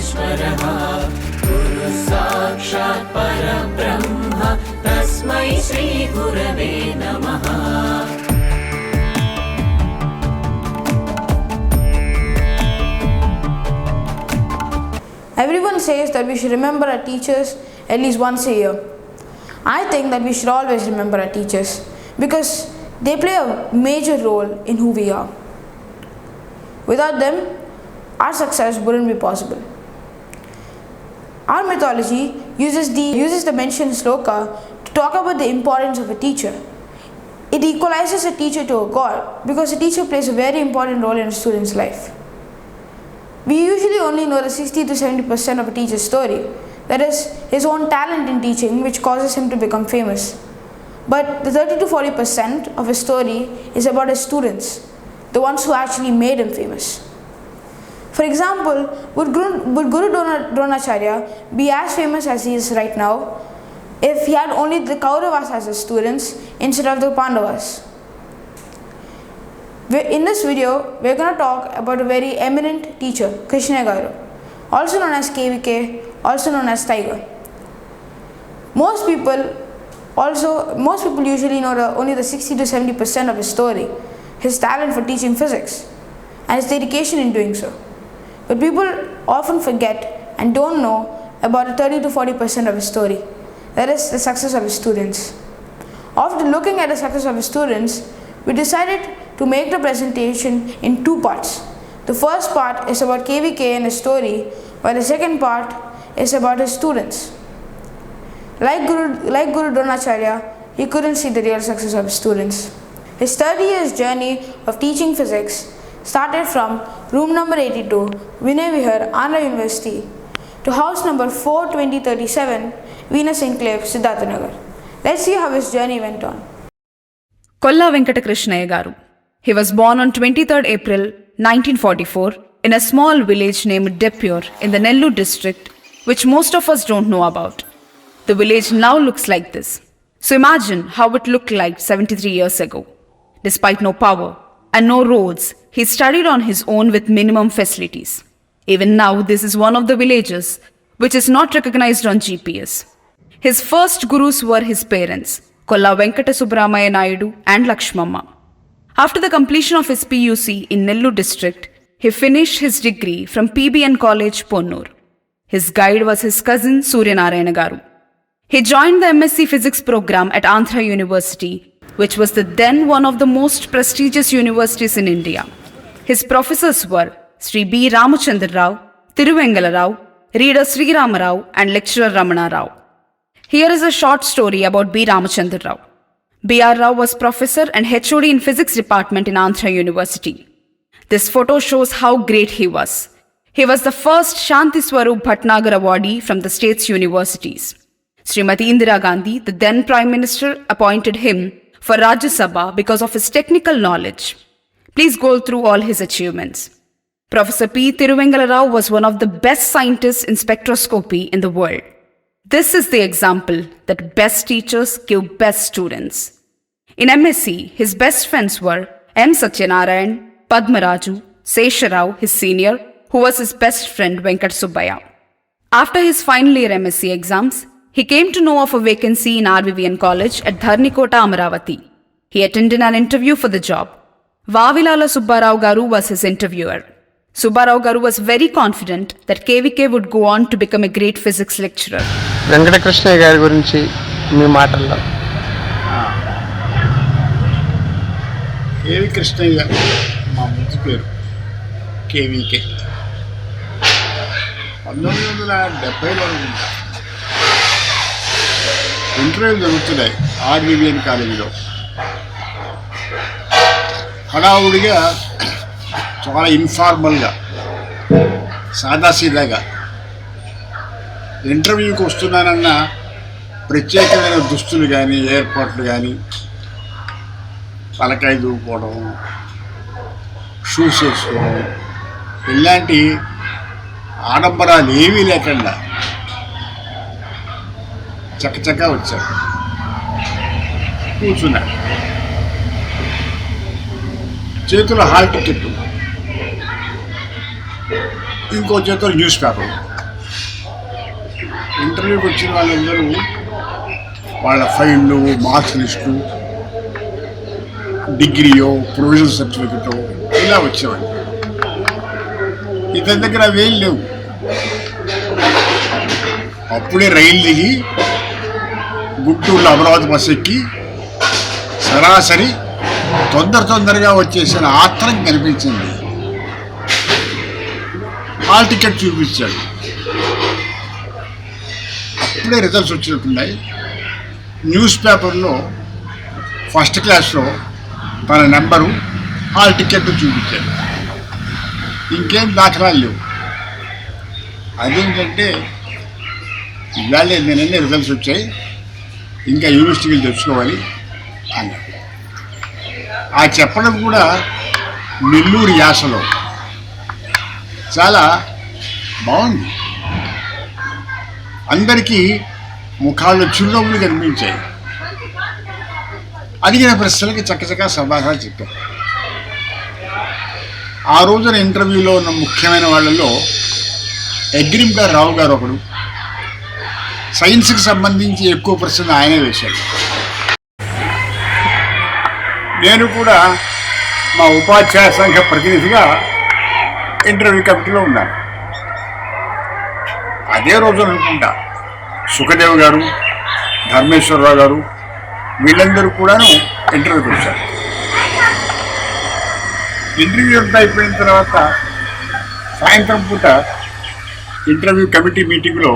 Umamaheswara Guru Sakshat Parabrahma Tasmai Shri Gurave Namaha. Everyone says that we should remember our teachers at least once a year. I think that we should always remember our teachers because they play a major role in who we are. Without them, our success wouldn't be possible. Our mythology uses the mentioned sloka to talk about the importance of a teacher. It equalizes a teacher to a god because a teacher plays a very important role in a student's life. We usually only know the 60 to 70% of a teacher's story, that is, his own talent in teaching which causes him to become famous. But the 30 to 40% of his story is about his students, the ones who actually made him famous. For example, would Guru Dronacharya be as famous as he is right now if he had only the Kauravas as his students instead of the Pandavas? In this video, we are going to talk about a very eminent teacher, Krishnaiah garu, also known as KVK, also known as Tiger. Most people usually know only the 60 to 70% of his story, his talent for teaching physics, and his dedication in doing so. But people often forget and don't know about the 30 to 40% of his story, that is, the success of his students. After looking at the success of his students, we decided to make the presentation in two parts. The first part is about KVK and his story, while the second part is about his students. Like Guru Dronacharya, he couldn't see the real success of his students. His 30 years journey of teaching physics started from room number 82, Vinay Vihar, Andhra University, to house number 42037, Venus Enclave, Siddhartha Nagar. Let's see how his journey went on. Krishnaiah garu. He was born on 23rd April 1944 in a small village named Deppur in the Nellore district, which most of us don't know about. The village now looks like this. So imagine how it looked like 73 years ago. Despite no power and no roads, he studied on his own with minimum facilities. Even now, this is one of the villages which is not recognized on GPS. His first gurus were his parents, Kollaravindranath Subramaya Naidu and Lakshmamma. After the completion of his PUC in Nellore district, he finished his degree from PBN College, Ponnur. His guide was his cousin Suryanarayana garu. He joined the MSc Physics program at Andhra University, which was then one of the most prestigious universities in India. His professors were Sri B. Ramachandra Rao, Tiruvengala Rao, Reader Sri Rama Rao, and lecturer Ramana Rao. Here is a short story about B. Ramachandra Rao. B.R. Rao was professor and HOD in physics department in Andhra University. This photo shows how great he was. He was the first Shanti Swarup Bhatnagar awardee from the state's universities. Srimati Indira Gandhi, the then Prime Minister, appointed him for Rajya Sabha because of his technical knowledge. Please go through all his achievements. Professor P. Tiruvengala Rao was one of the best scientists in spectroscopy in the world. This is the example that best teachers give best students. In MSc, his best friends were M. Satyanarayan, Padmaraju, Sesharao, his senior, who was his best friend Venkat Subbaya. After his final year MSc exams, he came to know of a vacancy in RVVN College at Dharnikota, Amaravathi. He attended an interview for the job. Vavilala Subbarao garu was his interviewer. Subbarao garu was very confident that KVK would go on to become a great physics lecturer. Krishnaiah garu gurinchi mee maatalla. KV Krishnaiah మా ముందు పేరు KVK. 1970లో ఇంటర్వ్యూలు జరుగుతున్నాయి RVVN కాలేజీలో. హడావుడిగా చాలా ఇన్ఫార్మల్గా సాదాసీదాగా ఇంటర్వ్యూకి వస్తున్నానన్న ప్రత్యేకమైన దుస్తులు కానీ ఏర్పాట్లు కానీ తలకాయ దూకోవడం షూస్ వేసుకోవడం ఇలాంటి ఆడంబరాలు ఏమీ లేకుండా చక్కచక్క వచ్చాడు. కూర్చున్నాడు, చేతిలో హాల్ టికెట్, ఇంకో చేతిలో న్యూస్ పేపర్. ఇంటర్వ్యూకి వచ్చిన వాళ్ళందరూ వాళ్ళ ఫైళ్ళు, మార్క్స్ లిస్టు, డిగ్రీయో, ప్రొవిజనల్ సర్టిఫికెటో ఇలా వచ్చేవాళ్ళు. ఇతని దగ్గర అవేం లేవు. అప్పుడే రైలు దిగి గుంటూరులో అమరావతి బస్ ఎక్కి సరాసరి తొందరగా వచ్చేసిన ఆత్రం కనిపించింది. హాల్ టికెట్ చూపించాడు. అప్పుడే రిజల్ట్స్ వచ్చినట్టున్నాయి. న్యూస్ పేపర్లో ఫస్ట్ క్లాస్లో తన నెంబరు, హాల్ టికెట్ చూపించాడు. ఇంకేం దాఖలాలు లేవు. అదేంటంటే ఇవాళ నేనన్నీ రిజల్ట్స్ వచ్చాయి, ఇంకా యూనివర్సిటీలు తెచ్చుకోవాలి అన్నాడు. ఆ చెప్పడం కూడా నెల్లూరు యాసలో చాలా బాగుంది. అందరికీ ముఖాల్లో చిరునవ్వులు కనిపించాయి. అడిగిన ప్రశ్నలకి చక్కచక్క సమాధానాలు చెప్పారు. ఆ రోజున ఇంటర్వ్యూలో ఉన్న ముఖ్యమైన వాళ్ళలో అగ్రిమ్ రావు గారు ఒకడు. సైన్స్కి సంబంధించి ఎక్కువ ప్రశ్నలు ఆయనే వేశాడు. నేను కూడా మా ఉపాధ్యాయ సంఘ ప్రతినిధిగా ఇంటర్వ్యూ కమిటీలో ఉన్నాను. అదే రోజు అనుకుంటా సుఖదేవ్ గారు, ధర్మేశ్వరరావు గారు వీళ్ళందరూ కూడాను ఇంటర్వ్యూకి వచ్చారు. ఇంటర్వ్యూ అంతా అయిపోయిన తర్వాత సాయంత్రం పూట ఇంటర్వ్యూ కమిటీ మీటింగ్లో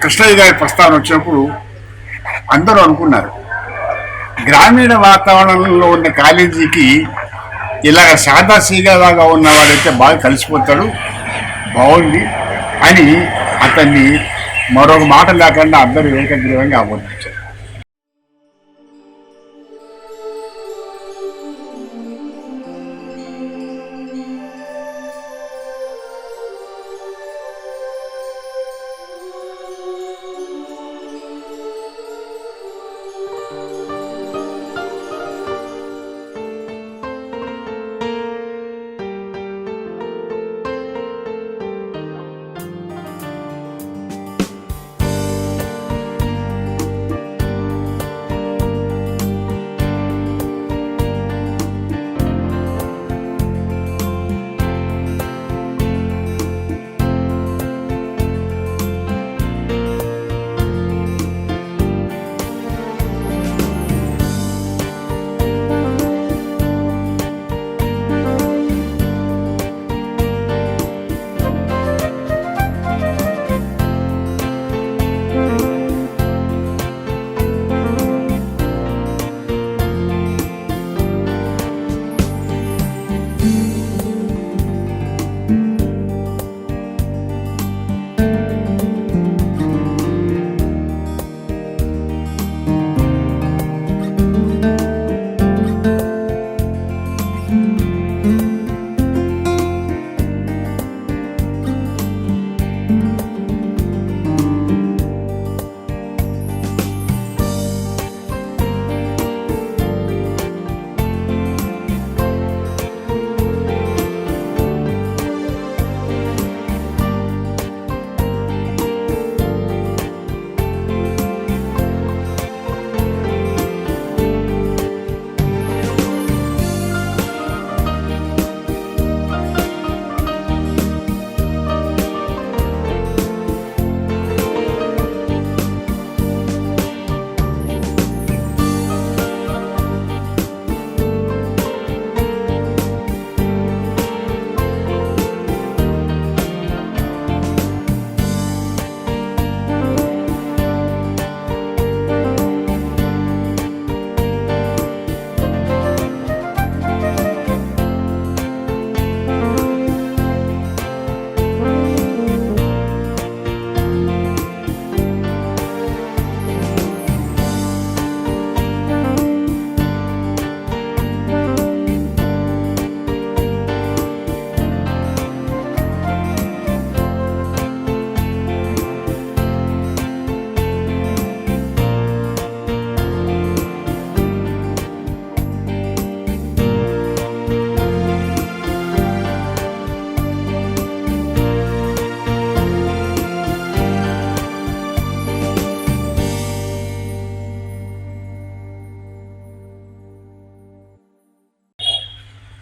కృష్ణయ్య గారి ప్రస్తావన వచ్చినప్పుడు అందరూ అనుకున్నారు, గ్రామీణ వాతావరణంలో ఉన్న కాలేజీకి ఇలాగ సాదాసీగాలాగా ఉన్నవాడైతే బాగా కలిసిపోతాడు, బాగుంది అని అతన్ని మరొక మాట లేకుండా అందరూ ఏకగ్రీవంగా ఆమోదించారు.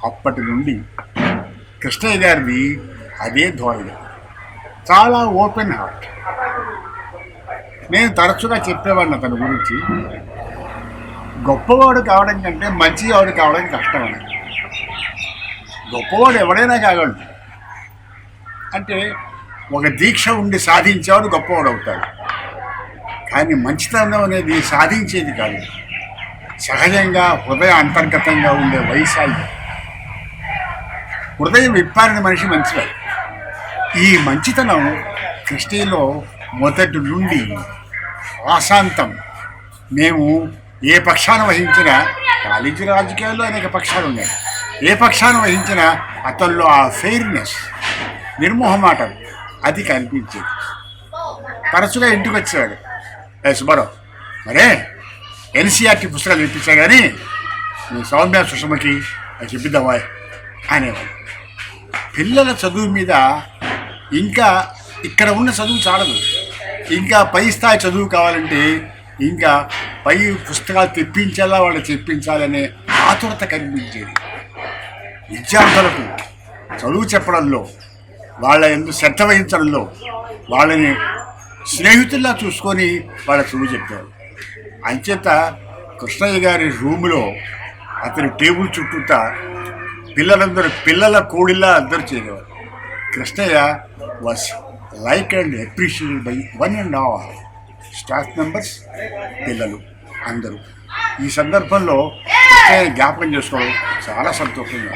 అప్పటి నుండి కృష్ణయ్య గారిది అదే ధోరణి, చాలా ఓపెన్ హార్ట్. నేను తరచుగా చెప్పేవాడిని అతని గురించి, గొప్పవాడు కావడం కంటే మంచివాడు కావడం కష్టమని. గొప్పవాడు ఎవడైనా కాగలడు, అంటే ఒక దీక్ష ఉండి సాధించేవాడు గొప్పవాడు అవుతాడు. కానీ మంచితనం అనేది సాధించేది కాదు, సహజంగా హృదయ అంతర్గతంగా ఉండే వైశాల్యం. హృదయం విప్పారిన మనిషి మంచివాడు. ఈ మంచితనం కృష్ణయ్యలో మొదటి నుండి ఆశాంతం. మేము ఏ పక్షాన వహించినా, కాలేజీ రాజకీయాల్లో అనేక పక్షాలు ఉన్నాయి, ఏ పక్షాన వహించినా అతనిలో ఆ ఫెయిర్నెస్, నిర్మోహమాటం అది కనిపించేది. తరచుగా ఇంటికి వచ్చేవాడు, సుబ్బారావు మరే ఎన్సీఆర్టీ పుస్తకాలు తెప్పించా కానీ మీ సౌమ్య సుషమకి అది చెప్పిద్దామా అనేవాడు. పిల్లల చదువు మీద ఇంకా ఇక్కడ ఉన్న చదువు చాలదు, ఇంకా పై స్థాయి చదువు కావాలంటే ఇంకా పై పుస్తకాలు తెప్పించాలా, వాళ్ళు చెప్పించాలనే ఆతురత కనిపించేది. విద్యార్థులకు చదువు చెప్పడంలో, వాళ్ళ ఎందుకు శ్రద్ధ వహించడంలో, వాళ్ళని స్నేహితుల్లా చూసుకొని వాళ్ళ చదువు చెప్పారు. అంచేత కృష్ణయ్య గారి రూములో అతని టేబుల్ చుట్టూతా పిల్లలందరూ పిల్లల కోడిలా అందరూ చేరేవారు. Krishnaiah was like and appreciated by one and all staff members, పిల్లలు అందరూ. ఈ సందర్భంలో కృష్ణయ్య జ్ఞాపకం చేసుకోవడం చాలా సంతోషంగా.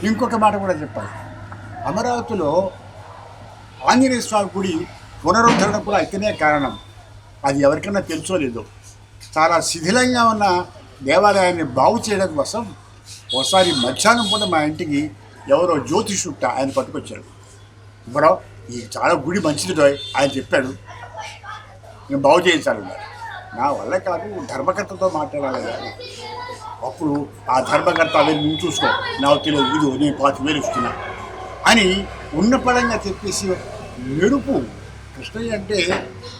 ఇంకొక మాట కూడా చెప్పాలి, అమరావతిలో ఆంజనేయ స్వామి గుడి పునరుద్ధరణ కూడా అయితేనే కారణం. అది ఎవరికైనా తెలుసో లేదో, చాలా శిథిలంగా ఉన్న దేవాలయాన్ని బాగు చేయడం కోసం ఒకసారి మధ్యాహ్నం పూట మా ఇంటికి ఎవరో జ్యోతిషుట్ట ఆయన పట్టుకొచ్చాడు. ఇప్పుడు ఈ చాలా గుడి మంచిది ఆయన చెప్పాడు, నేను బాగు చేయించాలన్నారు. నా వల్ల కాదు, ధర్మకర్తతో మాట్లాడాలి కదా. అప్పుడు ఆ ధర్మకర్త అదే నువ్వు చూసుకో, నాకు తెలియదు, ఇది నేను 5,000 ఇస్తున్నా అని ఉన్న పడంగా చెప్పేసి మెరుపు. కృష్ణయ్య అంటే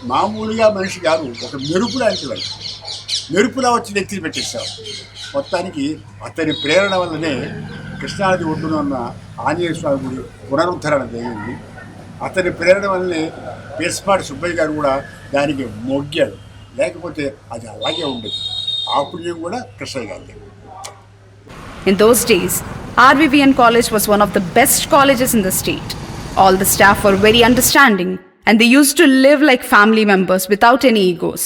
మామూలుగా మనిషి కాదు, ఒక మెరుపు లాంటి వాడు. మెరుపులా వచ్చి నెత్తిని పెట్టేశారు. మొత్తానికి అతని ప్రేరణ వల్లనే కృష్ణానది ఒడ్డున ఉన్న ఆంజనేయ స్వామి గుడి పునరుద్ధరణ జరిగింది. అతని ప్రేరణ వల్లనే పేస్పాటి సుబ్బయ్య గారు కూడా దానికి మొగ్గాడు, లేకపోతే అది అలాగే ఉండేది. ఆ పుణ్యం కూడా కృష్ణయ్య గారి. In those days, RVVN College was one of the best colleges in the state. All the staff were very understanding and they used to live like family members without any egos.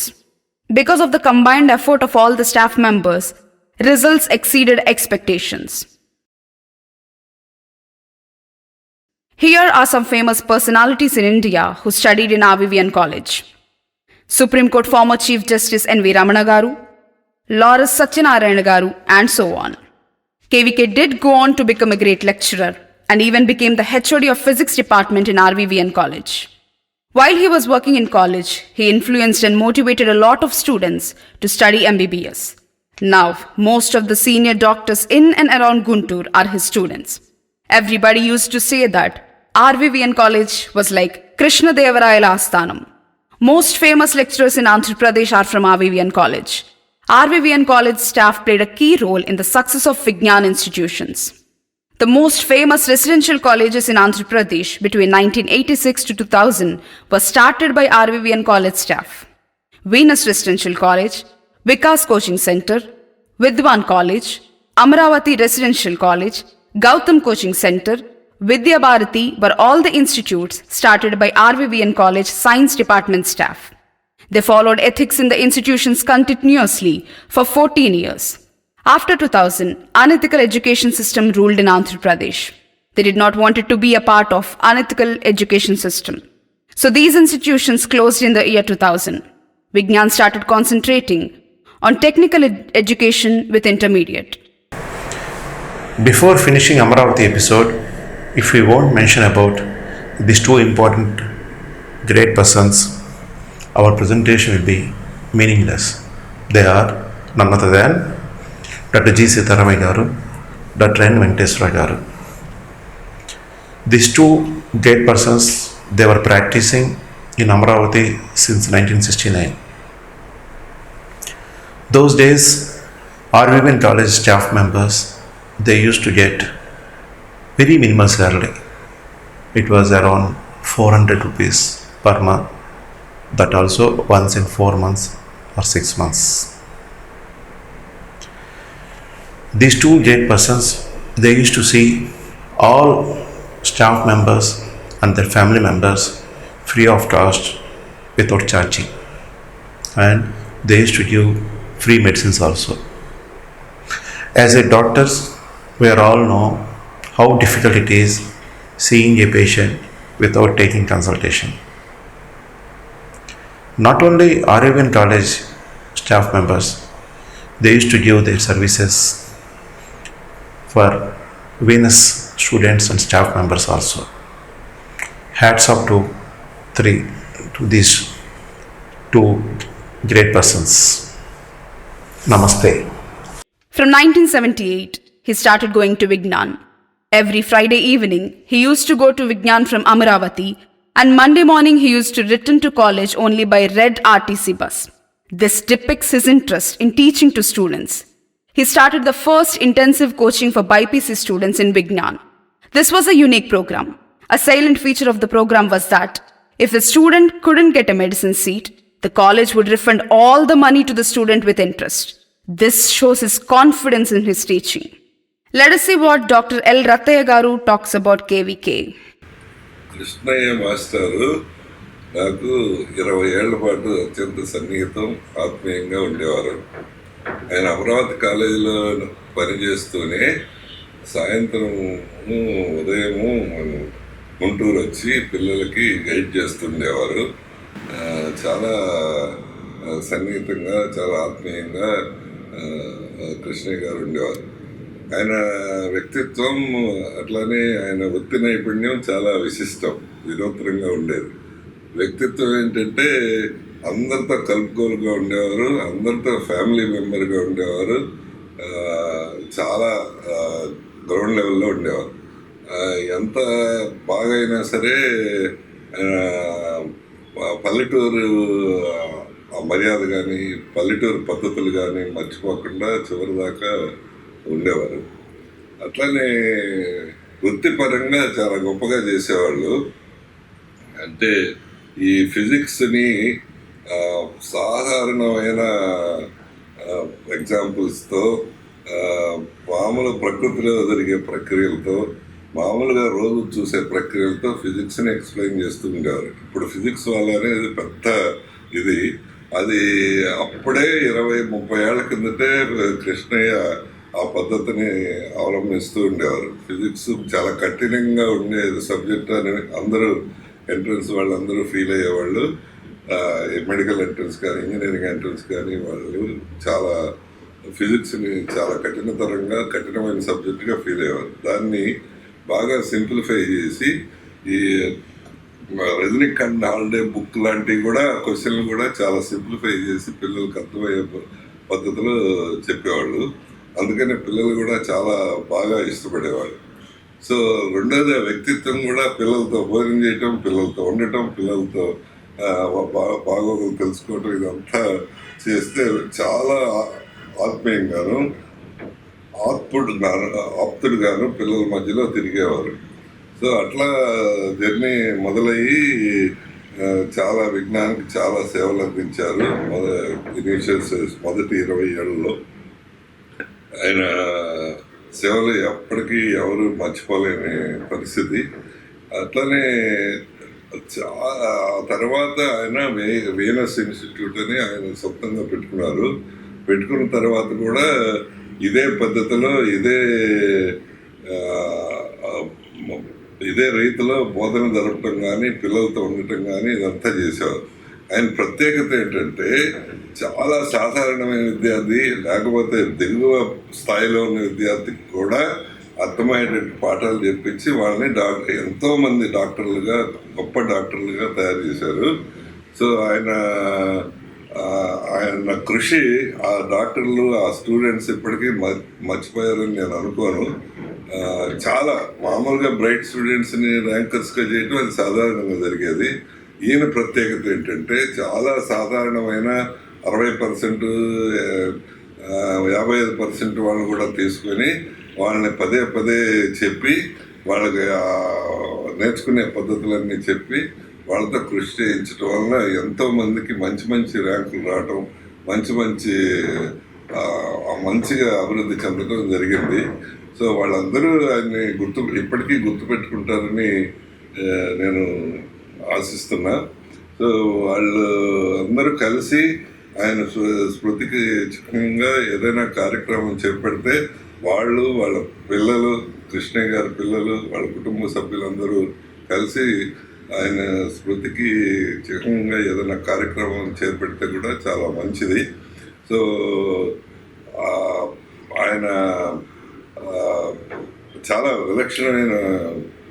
Because of the combined effort of all the staff members, results exceeded expectations. Here are some famous personalities in India who studied in RVVN College. Supreme Court former Chief Justice N.V. Ramana Garu, Lawrence Satyanarayana Garu, and so on. KVK did go on to become a great lecturer and even became the HOD of Physics Department in RVVN College. While he was working in college, he influenced and motivated a lot of students to study MBBS. Now, most of the senior doctors in and around Guntur are his students. Everybody used to say that RVVN College was like Krishnaiah Asthanam. Most famous lecturers in Andhra Pradesh are from RVVN College. RVVN College staff played a key role in the success of Vignan institutions. The most famous residential colleges in Andhra Pradesh between 1986 to 2000 were started by RVVN College staff. Venus Residential College, Vikas Coaching Center, Vidwan College, Amaravathi Residential College, Gautam Coaching Center, Vidya Bharati were all the institutes started by RVVN College Science Department staff. They followed ethics in the institutions continuously for 14 years. After 2000, unethical education system ruled in Andhra Pradesh. They did not want it to be a part of unethical education system. So these institutions closed in the year 2000. Vignan started concentrating on technical education with intermediate. Before finishing Amaravathi episode, if we won't mention about these two important great persons, our presentation will be meaningless. They are none other than Dr. G. Sitaramai Garu, Dr. N. Venkateswara Garu. These two great persons, they were practicing in Amaravathi since 1969. Those days, RVVN College staff members they used to get very minimal salary. It was around 400 rupees per month, that also once in 4 months or 6 months. These two great persons, they used to see all staff members and their family members free of cost without charging, and they used to give free medicines also. As a doctors, we all know how difficult it is seeing a patient without taking consultation. Not only RVVN College staff members, they used to give their services for Venus students and staff members also. Hats off to these two great persons. Namaste. From 1978, he started going to Vignan. Every Friday evening, he used to go to Vignan from Amaravathi, and Monday morning he used to return to college only by red RTC bus. This depicts his interest in teaching to students. He started the first intensive coaching for BPC students in Vignan. This was a unique program. A silent feature of the program was that if the student couldn't get a medicine seat, the college would refund all the money to the student with interest. This shows his confidence in his teaching. Let us see what Dr. L.Rathaiah garu talks about KVK. Krishnaiah మాస్టారు నాకు 20 ఏళ్ల పాటు అత్యంత సన్నిహితం ఆత్మీయంగా ఉండేవారు. ఆయన అమరావతి కాలేజీలో పనిచేస్తూనే సాయంత్రం ఉదయము గుంటూరు వచ్చి పిల్లలకి గైడ్ చేస్తుండేవారు. చాలా సన్నిహితంగా, చాలా ఆత్మీయంగా కృష్ణయ్య గారు ఉండేవారు. ఆయన వ్యక్తిత్వం అట్లానే ఆయన వృత్తి నైపుణ్యం చాలా విశిష్టం, వినూత్నంగా ఉండేది. వ్యక్తిత్వం ఏంటంటే అందరితో కలుపుకోలుగా ఉండేవారు, అందరితో ఫ్యామిలీ మెంబర్గా ఉండేవారు, చాలా గ్రౌండ్ లెవెల్లో ఉండేవారు. ఎంత బాగా అయినా సరే పల్లెటూరు మర్యాద కానీ పల్లెటూరు పద్ధతులు కానీ మర్చిపోకుండా చివరి దాకా ఉండేవారు. అట్లానే వృత్తిపరంగా చాలా గొప్పగా చేసేవాళ్ళు. అంటే ఈ ఫిజిక్స్ని సాధారణమైన ఎగ్జాంపుల్స్తో, మామూలు ప్రకృతిలో జరిగే ప్రక్రియలతో, మామూలుగా రోజు చూసే ప్రక్రియలతో ఫిజిక్స్ని ఎక్స్ప్లెయిన్ చేస్తూ ఉండేవారు. ఇప్పుడు ఫిజిక్స్ వల్ల అనేది పెద్ద ఇది. అది అప్పుడే 20-30 ఏళ్ల కిందటే కృష్ణయ్య ఆ పద్ధతిని అవలంబిస్తూ ఉండేవారు. ఫిజిక్స్ చాలా కఠినంగా ఉండేది సబ్జెక్ట్ అని అందరూ ఎంట్రన్స్ వాళ్ళందరూ ఫీల్ అయ్యేవాళ్ళు. మెడికల్ ఎంట్రన్స్ కానీ ఇంజనీరింగ్ ఎంట్రన్స్ కానీ వాళ్ళు చాలా ఫిజిక్స్ని చాలా కఠినమైన సబ్జెక్టుగా ఫీల్ అయ్యేవారు. దాన్ని బాగా సింప్లిఫై చేసి ఈ రజనీకాంత్ హాలిడే బుక్ లాంటివి కూడా క్వశ్చన్లు కూడా చాలా సింప్లిఫై చేసి పిల్లలకు అర్థమయ్యే పద్ధతిలో చెప్పేవాళ్ళు. అందుకని పిల్లలు కూడా చాలా బాగా ఇష్టపడేవాళ్ళు. సో రెండోది వ్యక్తిత్వం కూడా పిల్లలతో భోజనం చేయటం, పిల్లలతో ఉండటం, పిల్లలతో బాగోగులు తెలుసుకోవటం, ఇదంతా చేస్తే చాలా ఆత్మీయంగాను ఆప్తుడుగాను పిల్లల మధ్యలో తిరిగేవారు. సో అట్లా జర్నీ మొదలయ్యి చాలా విజ్ఞానికి చాలా సేవలు అందించారు. మొదటి 20 ఏళ్ళలో ఆయన సేవలు ఎప్పటికీ ఎవరు మర్చిపోలేని పరిస్థితి. అట్లనే తర్వాత ఆయన వీనస్ ఇన్స్టిట్యూట్ అని ఆయన సొంతంగా పెట్టుకున్నారు. పెట్టుకున్న తర్వాత కూడా ఇదే పద్ధతిలో ఇదే రీతిలో బోధన జరపడం కానీ పిల్లలతో ఉండటం కానీ ఇదంతా చేసేవారు. ఆయన ప్రత్యేకత ఏంటంటే చాలా సాధారణమైన విద్యార్థి, లేకపోతే దిగువ స్థాయిలో ఉన్న విద్యార్థికి కూడా అర్థమయ్యేటువంటి పాఠాలు చెప్పించి వాళ్ళని ఎంతోమంది డాక్టర్లుగా, గొప్ప డాక్టర్లుగా తయారు చేశారు. సో ఆయన కృషి ఆ డాక్టర్లు, ఆ స్టూడెంట్స్ ఇప్పటికీ మర్చిపోయారని నేను అనుకోను. చాలా మామూలుగా బ్రైట్ స్టూడెంట్స్ని ర్యాంకర్స్గా చేయడం అది సాధారణంగా జరిగేది. ఈయన ప్రత్యేకత ఏంటంటే చాలా సాధారణమైన 60%, 55% వాళ్ళు కూడా తీసుకొని వాళ్ళని పదే పదే చెప్పి వాళ్ళకి నేర్చుకునే పద్ధతులన్నీ చెప్పి వాళ్ళతో కృషి చేయించడం వలన ఎంతోమందికి మంచి మంచి ర్యాంకులు రావటం, మంచిగా అభివృద్ధి చెందడం జరిగింది. సో వాళ్ళందరూ ఆయన్ని ఇప్పటికీ గుర్తుపెట్టుకుంటారని నేను ఆశిస్తున్నా. సో వాళ్ళు అందరూ కలిసి ఆయన స్మృతికి చిహ్నంగా ఏదైనా కార్యక్రమం చేపడితే వాళ్ళు, వాళ్ళ పిల్లలు, కృష్ణయ్య గారి పిల్లలు, వాళ్ళ కుటుంబ సభ్యులందరూ కలిసి ఆయన స్మృతికి చిహ్నంగా ఏదైనా కార్యక్రమం చేపడితే కూడా చాలా మంచిది. సో ఆయన చాలా విలక్షణమైన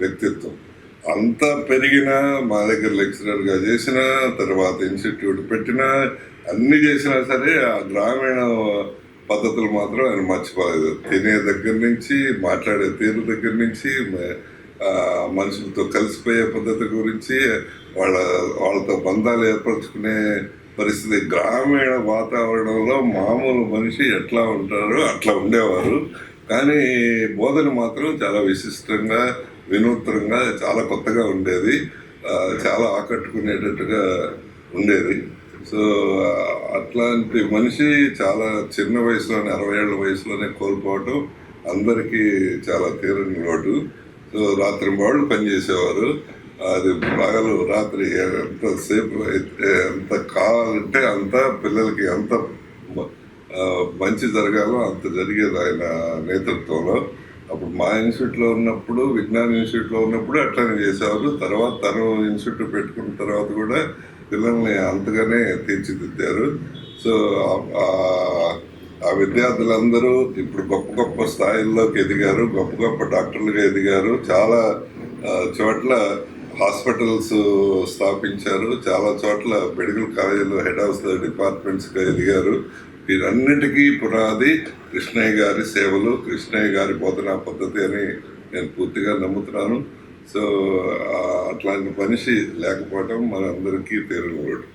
వ్యక్తిత్వం. అంతా పెరిగినా, మా దగ్గర లెక్చరర్గా చేసిన తర్వాత ఇన్స్టిట్యూట్ పెట్టినా, అన్ని చేసినా సరే ఆ గ్రామీణ పద్ధతులు మాత్రం ఆయన మర్చిపోలేదు. తినే దగ్గర నుంచి, మాట్లాడే తీరు దగ్గర నుంచి, మనుషులతో కలిసిపోయే పద్ధతి గురించి, వాళ్ళతో బంధాలు ఏర్పరచుకునే పరిస్థితి, గ్రామీణ వాతావరణంలో మామూలు మనిషి ఎట్లా ఉంటారో అట్లా ఉండేవారు. కానీ బోధన మాత్రం చాలా విశిష్టంగా, వినూత్నంగా, చాలా కొత్తగా ఉండేది, చాలా ఆకట్టుకునేటట్టుగా ఉండేది. సో అట్లాంటి మనిషి చాలా చిన్న వయసులోనే, 60 ఏళ్ల వయసులోనే కోల్పోవటం అందరికీ చాలా తీరని లోటు. సో రాత్రి వాళ్ళు పనిచేసేవారు. అది పగలు రాత్రి ఎంతసేపు ఎంత కావాలంటే అంత పిల్లలకి ఎంత మంచి జరగాలో అంత జరిగేది ఆయన నేతృత్వంలో. అప్పుడు మా ఇన్స్టిట్యూట్లో ఉన్నప్పుడు, విజ్ఞాన్ ఇన్స్టిట్యూట్లో ఉన్నప్పుడు అట్లానే చేసేవారు. తర్వాత తను ఇన్స్టిట్యూట్ పెట్టుకున్న తర్వాత కూడా పిల్లల్ని అంతగానే తీర్చిదిద్దారు. సో ఆ విద్యార్థులందరూ ఇప్పుడు గొప్ప గొప్ప స్థాయిల్లోకి ఎదిగారు, గొప్ప గొప్ప డాక్టర్లుగా ఎదిగారు, చాలా చోట్ల హాస్పిటల్స్ స్థాపించారు, చాలా చోట్ల మెడికల్ కాలేజీలో హెడ్ ఆఫ్ ద డిపార్ట్మెంట్స్గా ఎదిగారు. వీరన్నిటికీ పునాది కృష్ణయ్య గారి సేవలు, కృష్ణయ్య గారి బోధనా పద్ధతి అని నేను పూర్తిగా నమ్ముతున్నాను. సో అట్లాంటి మనిషి లేకపోవడం మనందరికీ తీరనివాడు.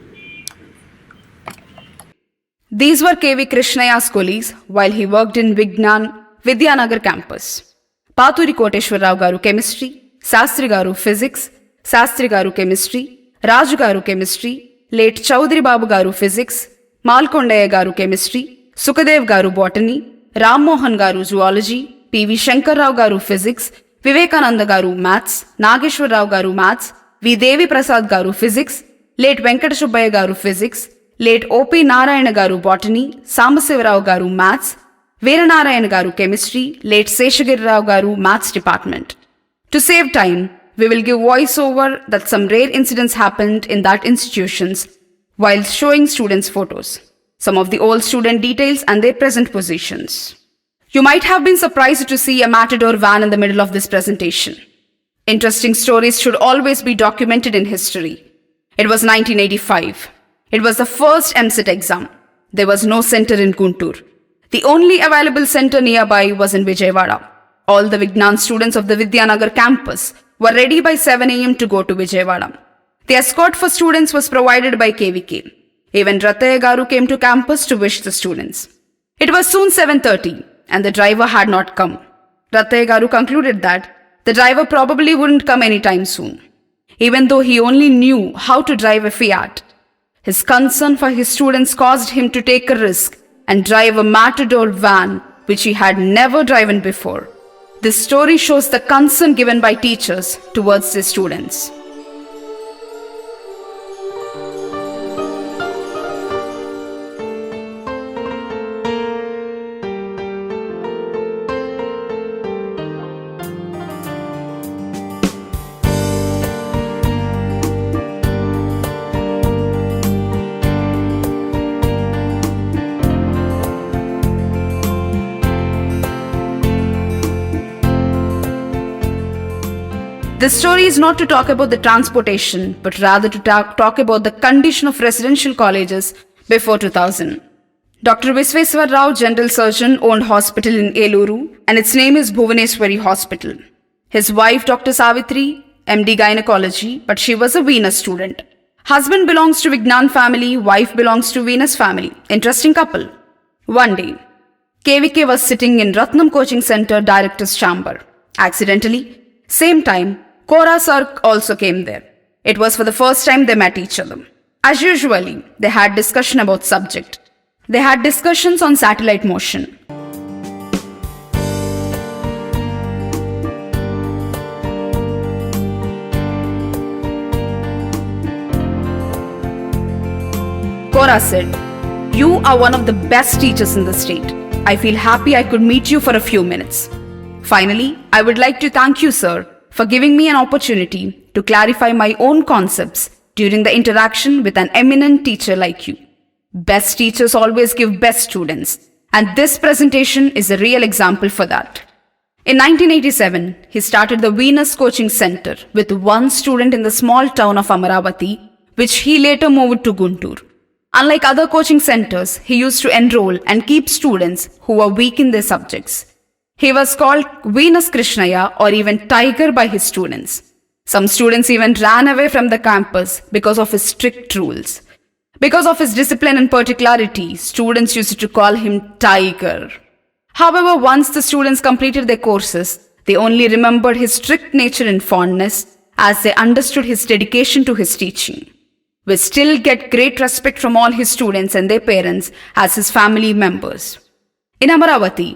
These were K.V. Krishnaiah's colleagues while he worked in Vignan, Vidyanagar campus. Paturi Koteshwar Rao garu chemistry, Sastri garu physics, Sastri garu chemistry, Raju garu chemistry, late Chaudhary Babu garu physics, Malkondaya garu chemistry, Sukadev garu botany, Ram Mohan garu zoology, P.V. Shankar Rao garu physics, Vivekananda garu maths, Nageshwar Rao garu maths, V. Devi Prasad garu physics, late Venkata Subbaya garu physics, late O.P. Narayana garu botany, Sambasiva Rao garu maths, Veeranarayana garu chemistry, late Seshagiri Rao garu maths department. To save time, we will give voice over that some rare incidents happened in that institutions while showing students' photos, some of the old student details and their present positions. You might have been surprised to see a matador van in the middle of this presentation. Interesting stories should always be documented in history. It was 1985. It was the first MCET exam. There was no center in Guntur. The only available center nearby was in Vijayawada. All the Vignan students of the Vidyanagar campus were ready by 7 a.m. to go to Vijayawada. The escort for students was provided by KVK. Even L.Rathaiah garu came to campus to wish the students. It was soon 7:30 and the driver had not come. L.Rathaiah garu concluded that the driver probably wouldn't come anytime soon. Even though he only knew how to drive a Fiat, his concern for his students caused him to take a risk and drive a matador van which he had never driven before. This story shows the concern given by teachers towards their students. This story is not to talk about the transportation, but rather to talk about the condition of residential colleges before 2000. Dr. Visveswar Rao, General Surgeon, owned hospital in Eluru, and its name is Bhubaneswari Hospital. His wife, Dr. Savitri, MD Gynecology, but she was a Venus student. Husband belongs to Vignan family, wife belongs to Venus family. Interesting couple. One day, KVK was sitting in Ratnam Coaching Center Director's Chamber. Accidentally, same time, Kora sir also came there. It was for the first time they met each other. As usually, they had discussion about subject. They had discussions on satellite motion. Kora said, "You are one of the best teachers in the state. I feel happy I could meet you for a few minutes. Finally, I would like to thank you, sir, for giving me an opportunity to clarify my own concepts during the interaction with an eminent teacher like you. Best teachers always give best students, and this presentation is a real example for that." In 1987, he started the Venus Coaching Center with one student in the small town of Amaravathi, which he later moved to Guntur. Unlike other coaching centers, he used to enroll and keep students who were weak in their subjects. He was called Venus Krishnaiah or even Tiger by his students. Some students even ran away from the campus because of his strict rules. Because of his discipline and particularity, students used to call him Tiger. However, once the students completed their courses, they only remembered his strict nature and fondness as they understood his dedication to his teaching. We still get great respect from all his students and their parents as his family members. In Amaravathi,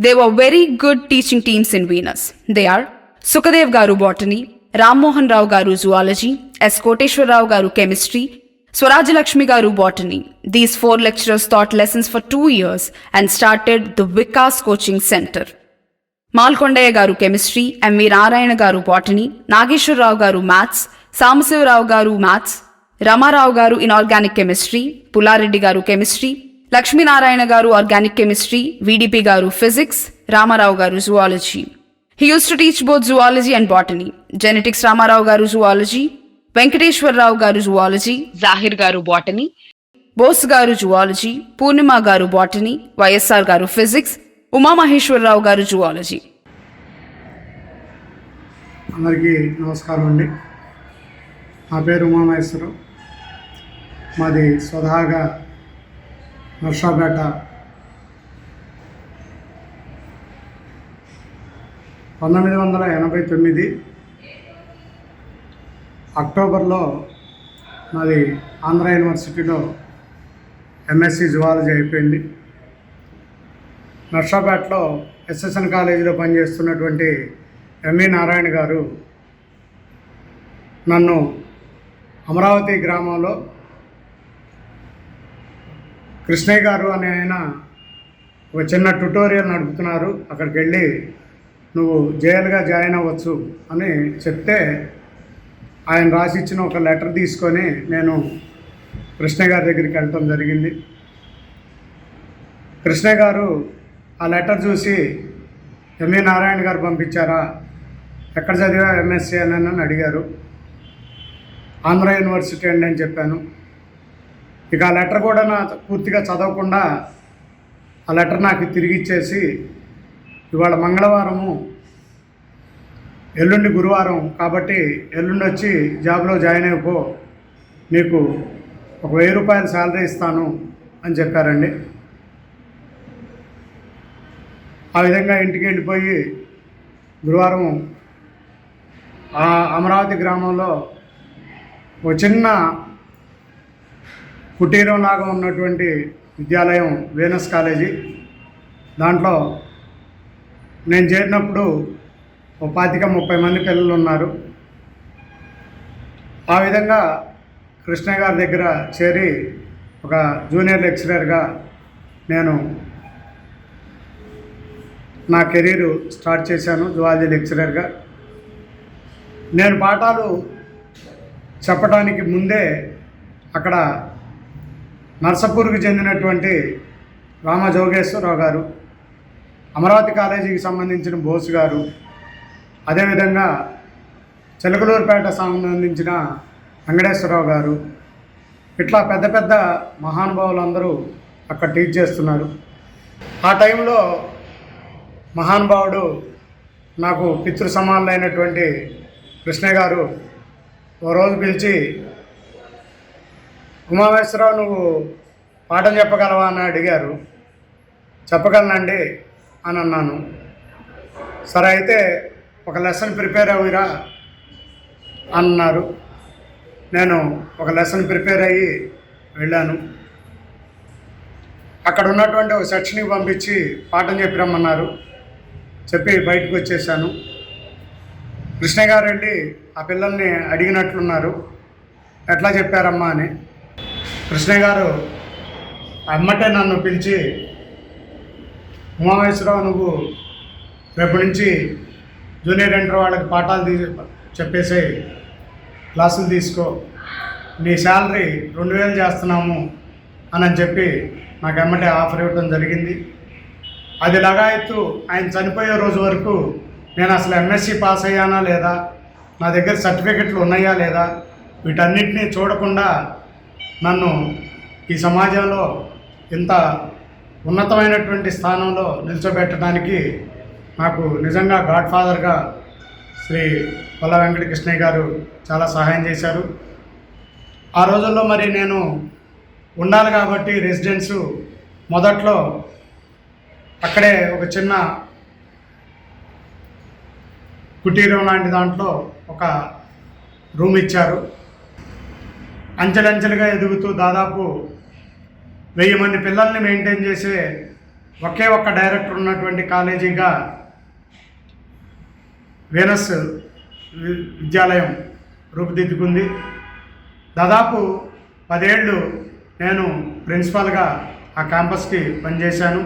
there were very good teaching teams in Venus. They are Sukadev Garu Botany, Ram Mohan Rao Garu Zoology, S. Koteshwar Rao Garu Chemistry, Swaraj Lakshmi Garu Botany. These 4 lecturers taught lessons for 2 years and started the Vikas Coaching Center. Malkondaya Garu Chemistry, M.V. Narayana Garu Botany, Nageshwar Rao Garu Maths, Sambasiva Rao Garu Maths, Rama Rao Garu Inorganic Chemistry, Bal Reddy Garu Chemistry, Lakshmi Narayana Garu Organic Chemistry, VDP Garu Physics, Rama Rao Garu Zoology. He used to teach both zoology and botany. Genetics Rama Rao Garu Zoology, Venkateshwar Rao Garu Zoology, Zahir Garu Botany, Bose Garu Zoology, Purnima Garu Botany, YSR Garu Physics, Umamaheswara Rao Garu Zoology. అందరికీ నమస్కారం అండి. నా పేరు ఉమామహేశ్వరం. మాది స్వతహాగా నర్సాపేట. 1989 అక్టోబర్లో నాది ఆంధ్ర యూనివర్సిటీలో ఎంఎస్సి జువాలజీ అయిపోయింది. నర్సాపేటలో ఎస్ఎస్ఎన్ కాలేజీలో పనిచేస్తున్నటువంటి ఎంవి నారాయణ గారు నన్ను అమరావతి గ్రామంలో కృష్ణయ్య గారు అనే ఆయన ఒక చిన్న ట్యుటోరియల్ నడుపుతున్నారు, అక్కడికి వెళ్ళి నువ్వు జేఎల్గా జాయిన్ అవ్వచ్చు అని చెప్తే ఆయన రాసిచ్చిన ఒక లెటర్ తీసుకొని నేను కృష్ణయ్య గారి దగ్గరికి వెళ్ళటం జరిగింది. కృష్ణయ్య గారు ఆ లెటర్ చూసి ఎంవి నారాయణ గారు పంపించారా, ఎక్కడ చదివా ఎంఎస్సి అని అడిగారు. ఆంధ్ర యూనివర్సిటీ అండి అని చెప్పాను. ఇక ఆ లెటర్ కూడా నా పూర్తిగా చదవకుండా ఆ లెటర్ నాకు తిరిగి ఇచ్చేసి, ఇవాళ మంగళవారము, ఎల్లుండి గురువారం కాబట్టి ఎల్లుండి వచ్చి జాబ్లో జాయిన్ అయిపో, నీకు ఒక 1000 రూపాయలు శాలరీ ఇస్తాను అని చెప్పారండి. ఆ విధంగా ఇంటికి వెళ్ళిపోయి గురువారం ఆ అమరావతి గ్రామంలో ఒక చిన్న కుటీరంలాగా ఉన్నటువంటి విద్యాలయం వీనస్ కాలేజీ, దాంట్లో నేను చేరినప్పుడు ఒక 25-30 మంది పిల్లలు ఉన్నారు. ఆ విధంగా కృష్ణయ్య గారి దగ్గర చేరి ఒక జూనియర్ లెక్చరర్గా నేను నా కెరీరు స్టార్ట్ చేశాను. జువాలజీ లెక్చరర్గా నేను పాఠాలు చెప్పడానికి ముందే అక్కడ నర్సపూర్కి చెందినటువంటి రామజోగేశ్వరరావు గారు, అమరావతి కాలేజీకి సంబంధించిన బోస్ గారు, అదేవిధంగా చిలకలూరుపేట సంబంధించిన వెంకటేశ్వరరావు గారు, ఇట్లా పెద్ద పెద్ద మహానుభావులందరూ అక్కడ టీచ్ చేస్తున్నారు. ఆ టైంలో మహానుభావుడు నాకు పితృ సమానులైనటువంటి కృష్ణయ్య గారు ఓ రోజు పిలిచి, ఉమామహేశ్వరరావు నువ్వు పాఠం చెప్పగలవా అని అడిగారు. చెప్పగలనండి అని అన్నాను. సరే అయితే ఒక లెసన్ ప్రిపేర్ అవ్వరా అన్నారు. నేను ఒక లెసన్ ప్రిపేర్ అయ్యి వెళ్ళాను. అక్కడ ఉన్నటువంటి ఒక సెక్షన్కి పంపించి పాఠం చెప్పి రమ్మన్నారు. చెప్పి బయటకు వచ్చేసాను. కృష్ణ గారు వెళ్ళి ఆ పిల్లల్ని అడిగినట్లున్నారు, ఎట్లా చెప్పారమ్మా అని. కృష్ణ గారు అమ్మటే నన్ను పిలిచి, ఉమామహేశ్వర, నువ్వు రేపు నుంచి జూనియర్ ఇంటర్ వాళ్ళకి పాఠాలు చెప్పేసి క్లాసులు తీసుకో, నీ శాలరీ 2000 చేస్తున్నాము అని చెప్పి నాకు ఎమ్మటే ఆఫర్ ఇవ్వడం జరిగింది. అది లగాయత్తు ఆయన చనిపోయే రోజు వరకు నేను అసలు ఎంఎస్సి పాస్ అయ్యానా లేదా, నా దగ్గర సర్టిఫికెట్లు ఉన్నాయా లేదా, వీటన్నిటినీ చూడకుండా నన్ను ఈ సమాజంలో ఇంత ఉన్నతమైనటువంటి స్థానంలో నిల్చోబెట్టడానికి నాకు నిజంగా గాడ్ ఫాదర్గా శ్రీ గల్లా వెంకట కృష్ణయ్య గారు చాలా సహాయం చేశారు. ఆ రోజుల్లో మరి నేను ఉండాలి కాబట్టి రెసిడెన్సు మొదట్లో అక్కడే ఒక చిన్న కుటీరం లాంటి దాంట్లో ఒక రూమ్ ఇచ్చారు. అంచెలంచెలుగా ఎదుగుతూ దాదాపు 1000 మంది పిల్లల్ని మెయింటైన్ చేసే ఒకే ఒక్క డైరెక్టర్ ఉన్నటువంటి కాలేజీగా వీనస్ విద్యాలయం రూపుదిద్దుకుంది. దాదాపు 10 ఏళ్ళు నేను ప్రిన్సిపాల్గా ఆ క్యాంపస్కి పనిచేశాను.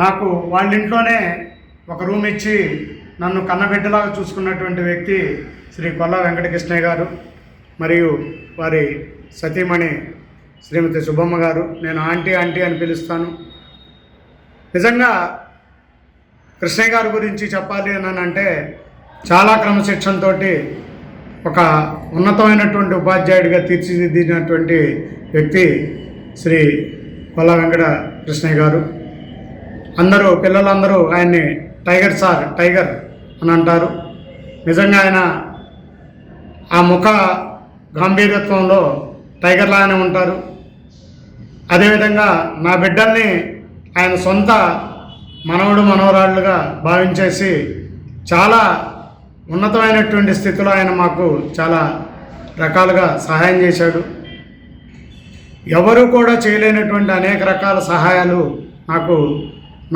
నాకు వాళ్ళ ఇంట్లోనే ఒక రూమ్ ఇచ్చి నన్ను కన్నబిడ్డలాగా చూసుకున్నటువంటి వ్యక్తి శ్రీ గల్లా వెంకట కృష్ణయ్య గారు మరియు వారి సతీమణి శ్రీమతి సుబ్బమ్మ గారు. నేను ఆంటీ ఆంటీ అని పిలుస్తాను. నిజంగా కృష్ణయ్య గారి గురించి చెప్పాలి అని అంటే చాలా క్రమశిక్షణతో ఒక ఉన్నతమైనటువంటి ఉపాధ్యాయుడిగా తీర్చిదిద్దినటువంటి వ్యక్తి శ్రీ గల్లా వెంకట కృష్ణయ్య గారు. పిల్లలందరూ ఆయన్ని టైగర్ సార్, టైగర్ అని అంటారు. నిజంగా ఆయన ఆ ముఖ గాంభీర్యత్వంలో టైగర్లాగానే ఉంటారు. అదేవిధంగా నా బిడ్డల్ని ఆయన సొంత మనవడు మనవరాళ్ళుగా భావించేసి చాలా ఉన్నతమైనటువంటి స్థితిలో ఆయన మాకు చాలా రకాలుగా సహాయం చేశాడు. ఎవరు కూడా చేయలేనటువంటి అనేక రకాల సహాయాలు నాకు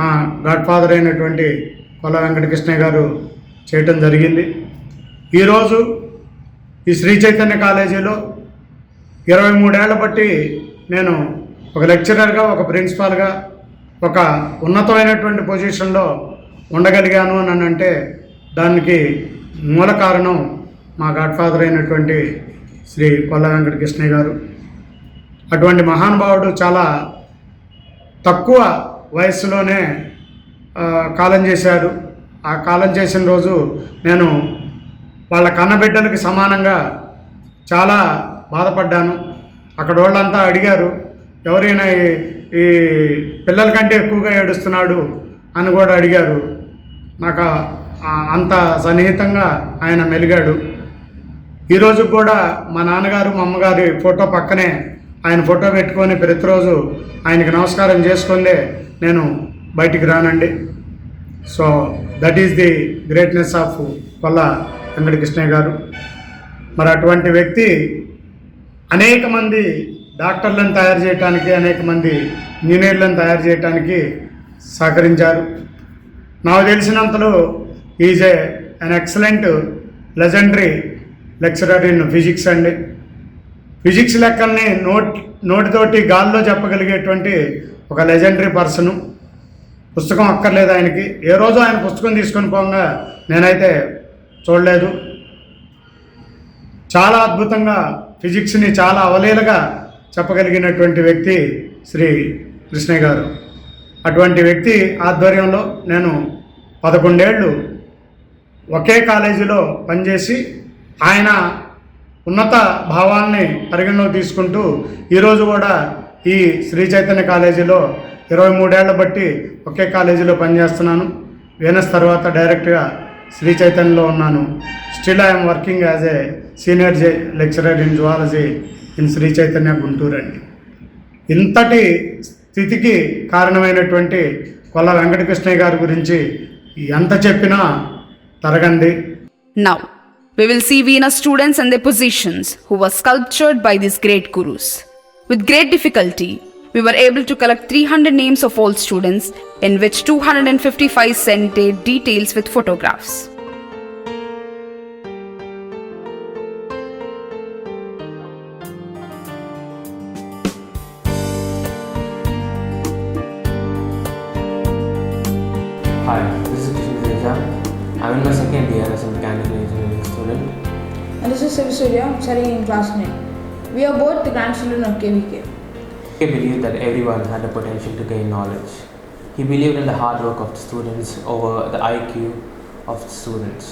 నా గాడ్ ఫాదర్ అయినటువంటి గల్లా వెంకట కృష్ణయ్య గారు చేయటం జరిగింది. ఈరోజు ఈ శ్రీ చైతన్య కాలేజీలో 23 ఏళ్ల బట్టి నేను ఒక లెక్చరర్గా, ఒక ప్రిన్సిపాల్గా, ఒక ఉన్నతమైనటువంటి పొజిషన్లో ఉండగలిగాను అని అంటే దానికి మూల కారణం మా గాడ్ ఫాదర్ అయినటువంటి శ్రీ గల్లా వెంకట కృష్ణయ్య గారు. అటువంటి మహానుభావుడు చాలా తక్కువ వయస్సులోనే కాలం చేశారు. ఆ కాలం చేసిన రోజు నేను వాళ్ళ కన్నబిడ్డలకి సమానంగా చాలా బాధపడ్డాను. అక్కడ వాళ్ళంతా అడిగారు, ఎవరైనా ఈ పిల్లల కంటే ఎక్కువగా ఏడుస్తున్నాడు అని కూడా అడిగారు. నాకు అంత సన్నిహితంగా ఆయన మెలిగాడు. ఈరోజు కూడా మా నాన్నగారు మా అమ్మగారి ఫోటో పక్కనే ఆయన ఫోటో పెట్టుకొని ప్రతిరోజు ఆయనకి నమస్కారం చేసుకుందే నేను బయటికి రానండి. So that is the greatness of Galla Venkata Krishnaiah గారు. మరి అటువంటి వ్యక్తి అనేక మంది డాక్టర్లను తయారు చేయడానికి, అనేక మంది ఇంజనీర్లను తయారు చేయడానికి సహకరించారు. నాకు తెలిసినంతలో is an excellent legendary lecturer in physics అండి. ఫిజిక్స్ లెక్కల్ని నోటితోటి గాల్లో చెప్పగలిగేటువంటి ఒక లెజెండరీ పర్సను. పుస్తకం అక్కర్లేదు ఆయనకి. ఏ రోజు ఆయన పుస్తకం తీసుకొని పోగా నేనైతే చూడలేదు. చాలా అద్భుతంగా ఫిజిక్స్ని చాలా అవలీలగా చెప్పగలిగినటువంటి వ్యక్తి శ్రీ కృష్ణయ్య గారు. అటువంటి వ్యక్తి ఆధ్వర్యంలో నేను 11 ఏళ్ళు ఒకే కాలేజీలో పనిచేసి ఆయన ఉన్నత భావాల్ని పరిగణలోకి తీసుకుంటూ ఈరోజు కూడా ఈ శ్రీ చైతన్య కాలేజీలో 23 ఏళ్ల బట్టి ఒకే కాలేజీలో పనిచేస్తున్నాను. వీనస్ తర్వాత డైరెక్ట్గా శ్రీ చైతన్యలో ఉన్నాను. Still I'm working as a senior lecturer in zoology in Sri Chaitanya Guntur అండి. ఇంతటి స్థితికి కారణమైనటువంటి కొల్ల వెంకటకృష్ణయ్య గారి గురించి ఎంత చెప్పినా తరగంది. Now, we will see Veena students and their positions who were sculptured by these great gurus. With great difficulty, we were able to collect 300 names of all students, in which 255 sent their details with photographs. Hi, this is Krishnaiah. I'm in my second year as a mechanical engineering student. And this is Sivasurya, studying in class 9. We are both the grandchildren of KVK. He believed that everyone had the potential to gain knowledge. He believed in the hard work of the students over the IQ of the students.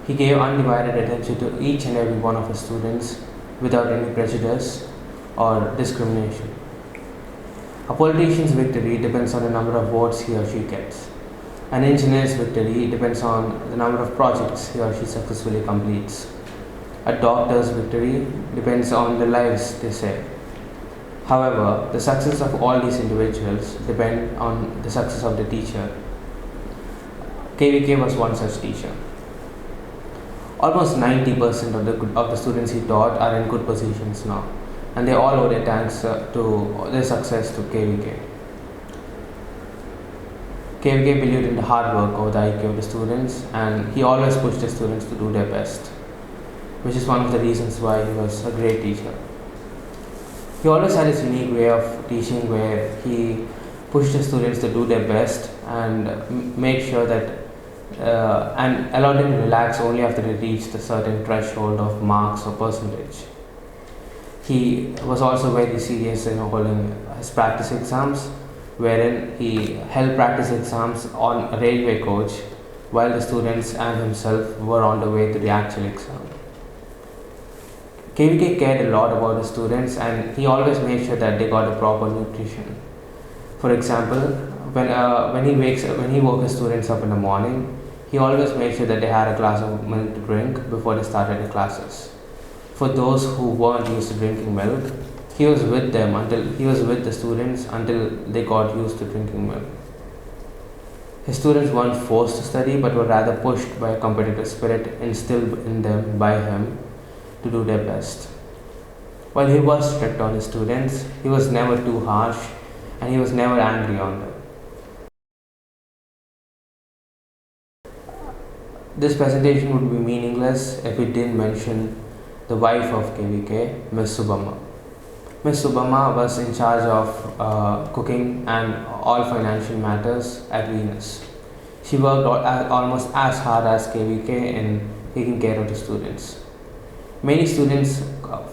He gave undivided attention to each and every one of the students without any prejudice or discrimination. A politician's victory depends on the number of votes he or she gets. An engineer's victory depends on the number of projects he or she successfully completes. A doctor's victory depends on the lives they save. However, the success of all these individuals depend on the success of the teacher. KVK was one such teacher. Almost 90% of the students he taught are in good positions now, and they all owe their thanks to their success to KVK. KVK believed in the hard work over the IQ of the students, and he always pushed the students to do their best, which is one of the reasons why he was a great teacher. He always had his unique way of teaching where he pushed the students to do their best and make sure that and allowed them to relax only after they reached a certain threshold of marks or percentage. He was also very serious in holding his practice exams, wherein he held practice exams on a railway coach while the students and himself were on the way to the actual exam. KVK cared a lot about the students, and he always made sure that they got a proper nutrition. For example, when he woke his students up in the morning, he always made sure that they had a glass of milk to drink before they started the classes. For those who weren't used to drinking milk, he was with the students until they got used to drinking milk. His students weren't forced to study, but were rather pushed by a competitive spirit instilled in them by him to do their best. While he was strict on his students, he was never too harsh, and he was never angry on them. This presentation would be meaningless if we didn't mention the wife of KVK, Miss Subamma. Miss Subamma was in charge of cooking and all financial matters at Venus. She worked almost as hard as KVK in taking care of the students. Many students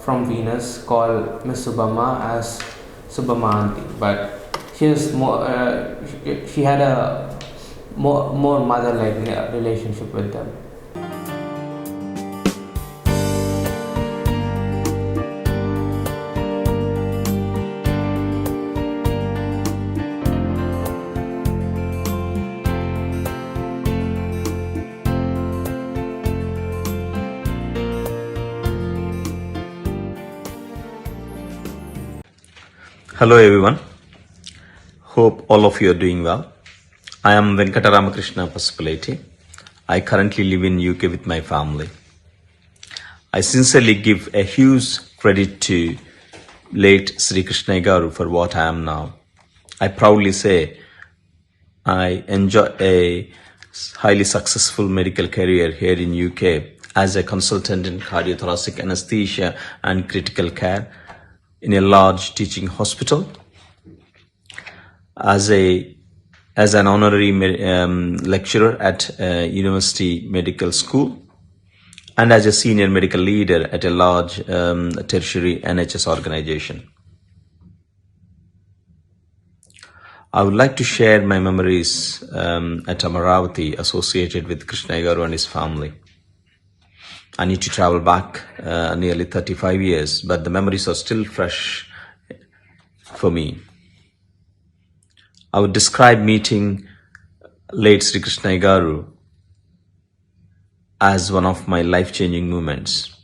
from Venus call Miss Subamma as Subamma Auntie, but she had a more mother-like relationship with them. Hello everyone, hope all of you are doing well. I am Ramakrishna Pasupaleti. I currently live in UK with my family. I sincerely give a huge credit to late Sri Krishnaiah Garu for what I am now. I proudly say I enjoy a highly successful medical career here in UK as a consultant in cardiothoracic anesthesia and critical care in a large teaching hospital, as an honorary lecturer at University Medical School, and as a senior medical leader at a large tertiary NHS organization. I would like to share my memories at Amaravathi associated with Krishnaiah Garu and his family. I need to travel back nearly 35 years, but the memories are still fresh for me. I would describe meeting late Sri Krishnaiah Garu as one of my life-changing moments.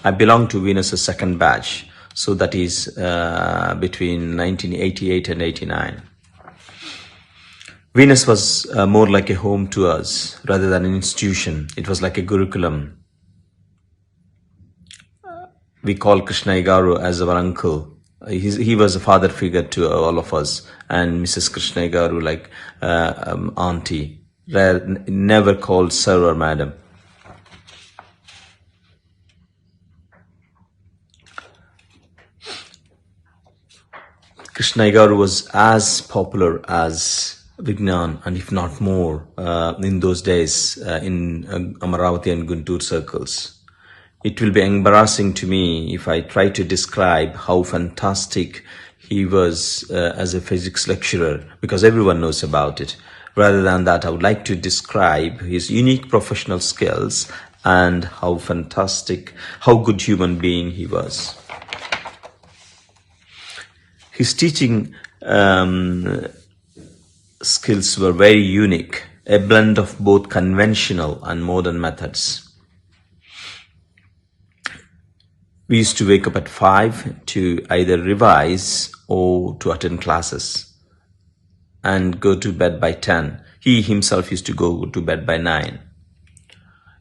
I belong to Venus' second batch, So that is between 1988 and 89. Venus was more like a home to us rather than an institution. It was like a Gurukulam. We call Krishnaiah Garu as our uncle. He was a father figure to all of us, and Mrs. Krishnaiah Garu like auntie. Never called sir or madam. Krishnaiah Garu was as popular as Vignan, and if not more, in those days in Amaravathi and Guntur circles. It will be embarrassing to me if I try to describe how fantastic he was as a physics lecturer, because everyone knows about it. Rather than that, I would like to describe his unique professional skills and how fantastic, how good human being he was. His teaching skills were very unique, a blend of both conventional and modern methods. We used to wake up at 5 to either revise or to attend classes and go to bed by 10. He himself used to go to bed by 9.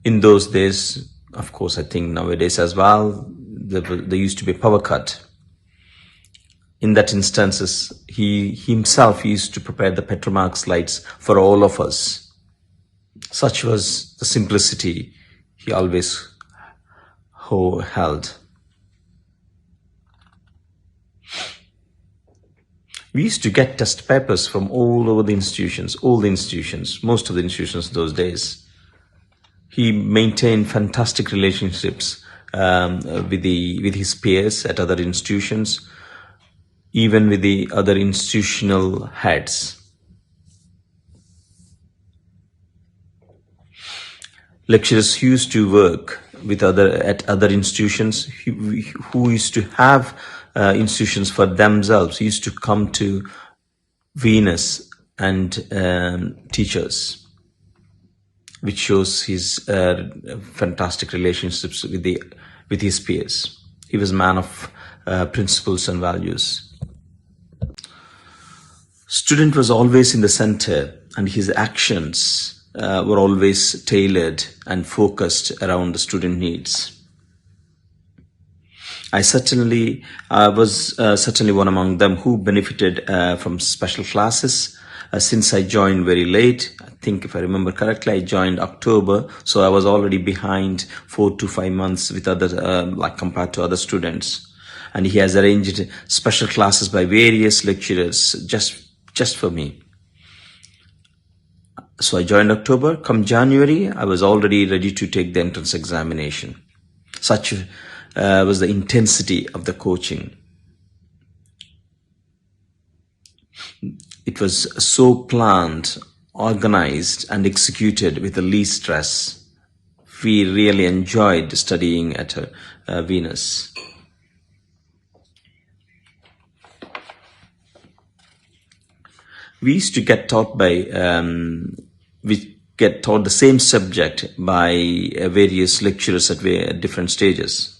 In those days, of course, I think nowadays as well, there used to be a power cut. In that instances, he himself used to prepare the Petromax lights for all of us. Such was the simplicity he always held. We used to get test papers from all over the institutions, most of the institutions those days. He maintained fantastic relationships with his peers at other institutions, even with the other institutional heads. Lecturers used to work with at other institutions who used to have institutions for themselves, used to come to Venus and teach us, which shows his fantastic relationships with his peers. He was a man of principles and values. Student was always in the center, and his actions were always tailored and focused around the student needs. I was certainly one among them who benefited from special classes since I joined very late. I think if I remember correctly, I joined October, so I was already behind 4 to 5 months with compared to other students. And he has arranged special classes by various lecturers just for me. So I joined October. Come January, I was already ready to take the entrance examination. Such was the intensity of the coaching. It was so planned, organized, and executed with the least stress. We really enjoyed studying at Venus. We used to get taught the same subject by various lecturers at different stages.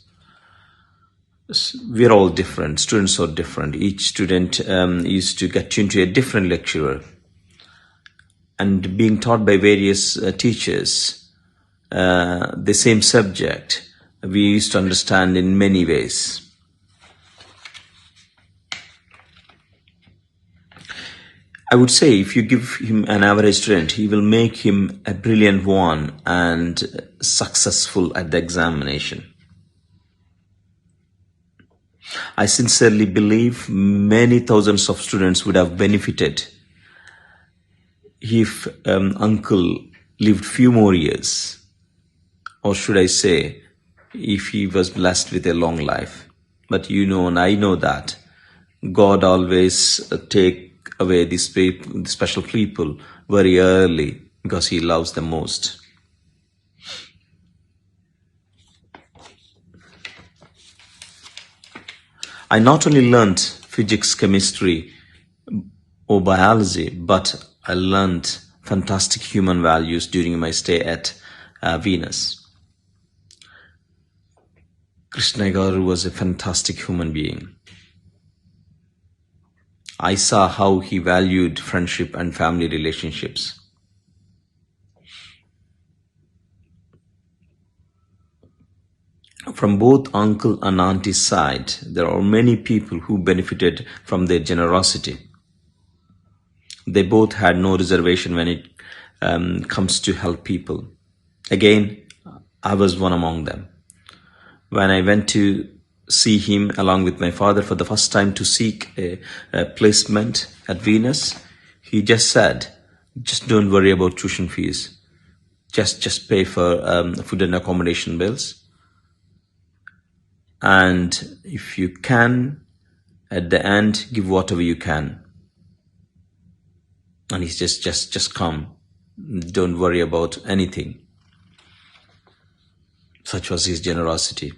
We're all different. Students are different. Each student used to get tuned to a different lecturer. And being taught by various teachers, the same subject, we used to understand in many ways. I would say if you give him an average student, he will make him a brilliant one and successful at the examination. I sincerely believe many thousands of students would have benefited if Uncle lived few more years, or should I say, if he was blessed with a long life. But you know, and I know that God always take away these special people very early because he loves them most. I not only learned physics, chemistry, or biology, but I learned fantastic human values during my stay at Venus. Krishnaiah was a fantastic human being. I saw how he valued friendship and family relationships. From both uncle and auntie's side, there are many people who benefited from their generosity. They both had no reservation when it comes to help people. Again, I was one among them. When I went to see him along with my father for the first time to seek a placement at Venus, he just said, just don't worry about tuition fees. Just pay for food and accommodation bills. And if you can, at the end, give whatever you can. And he's just come. Don't worry about anything. Such was his generosity.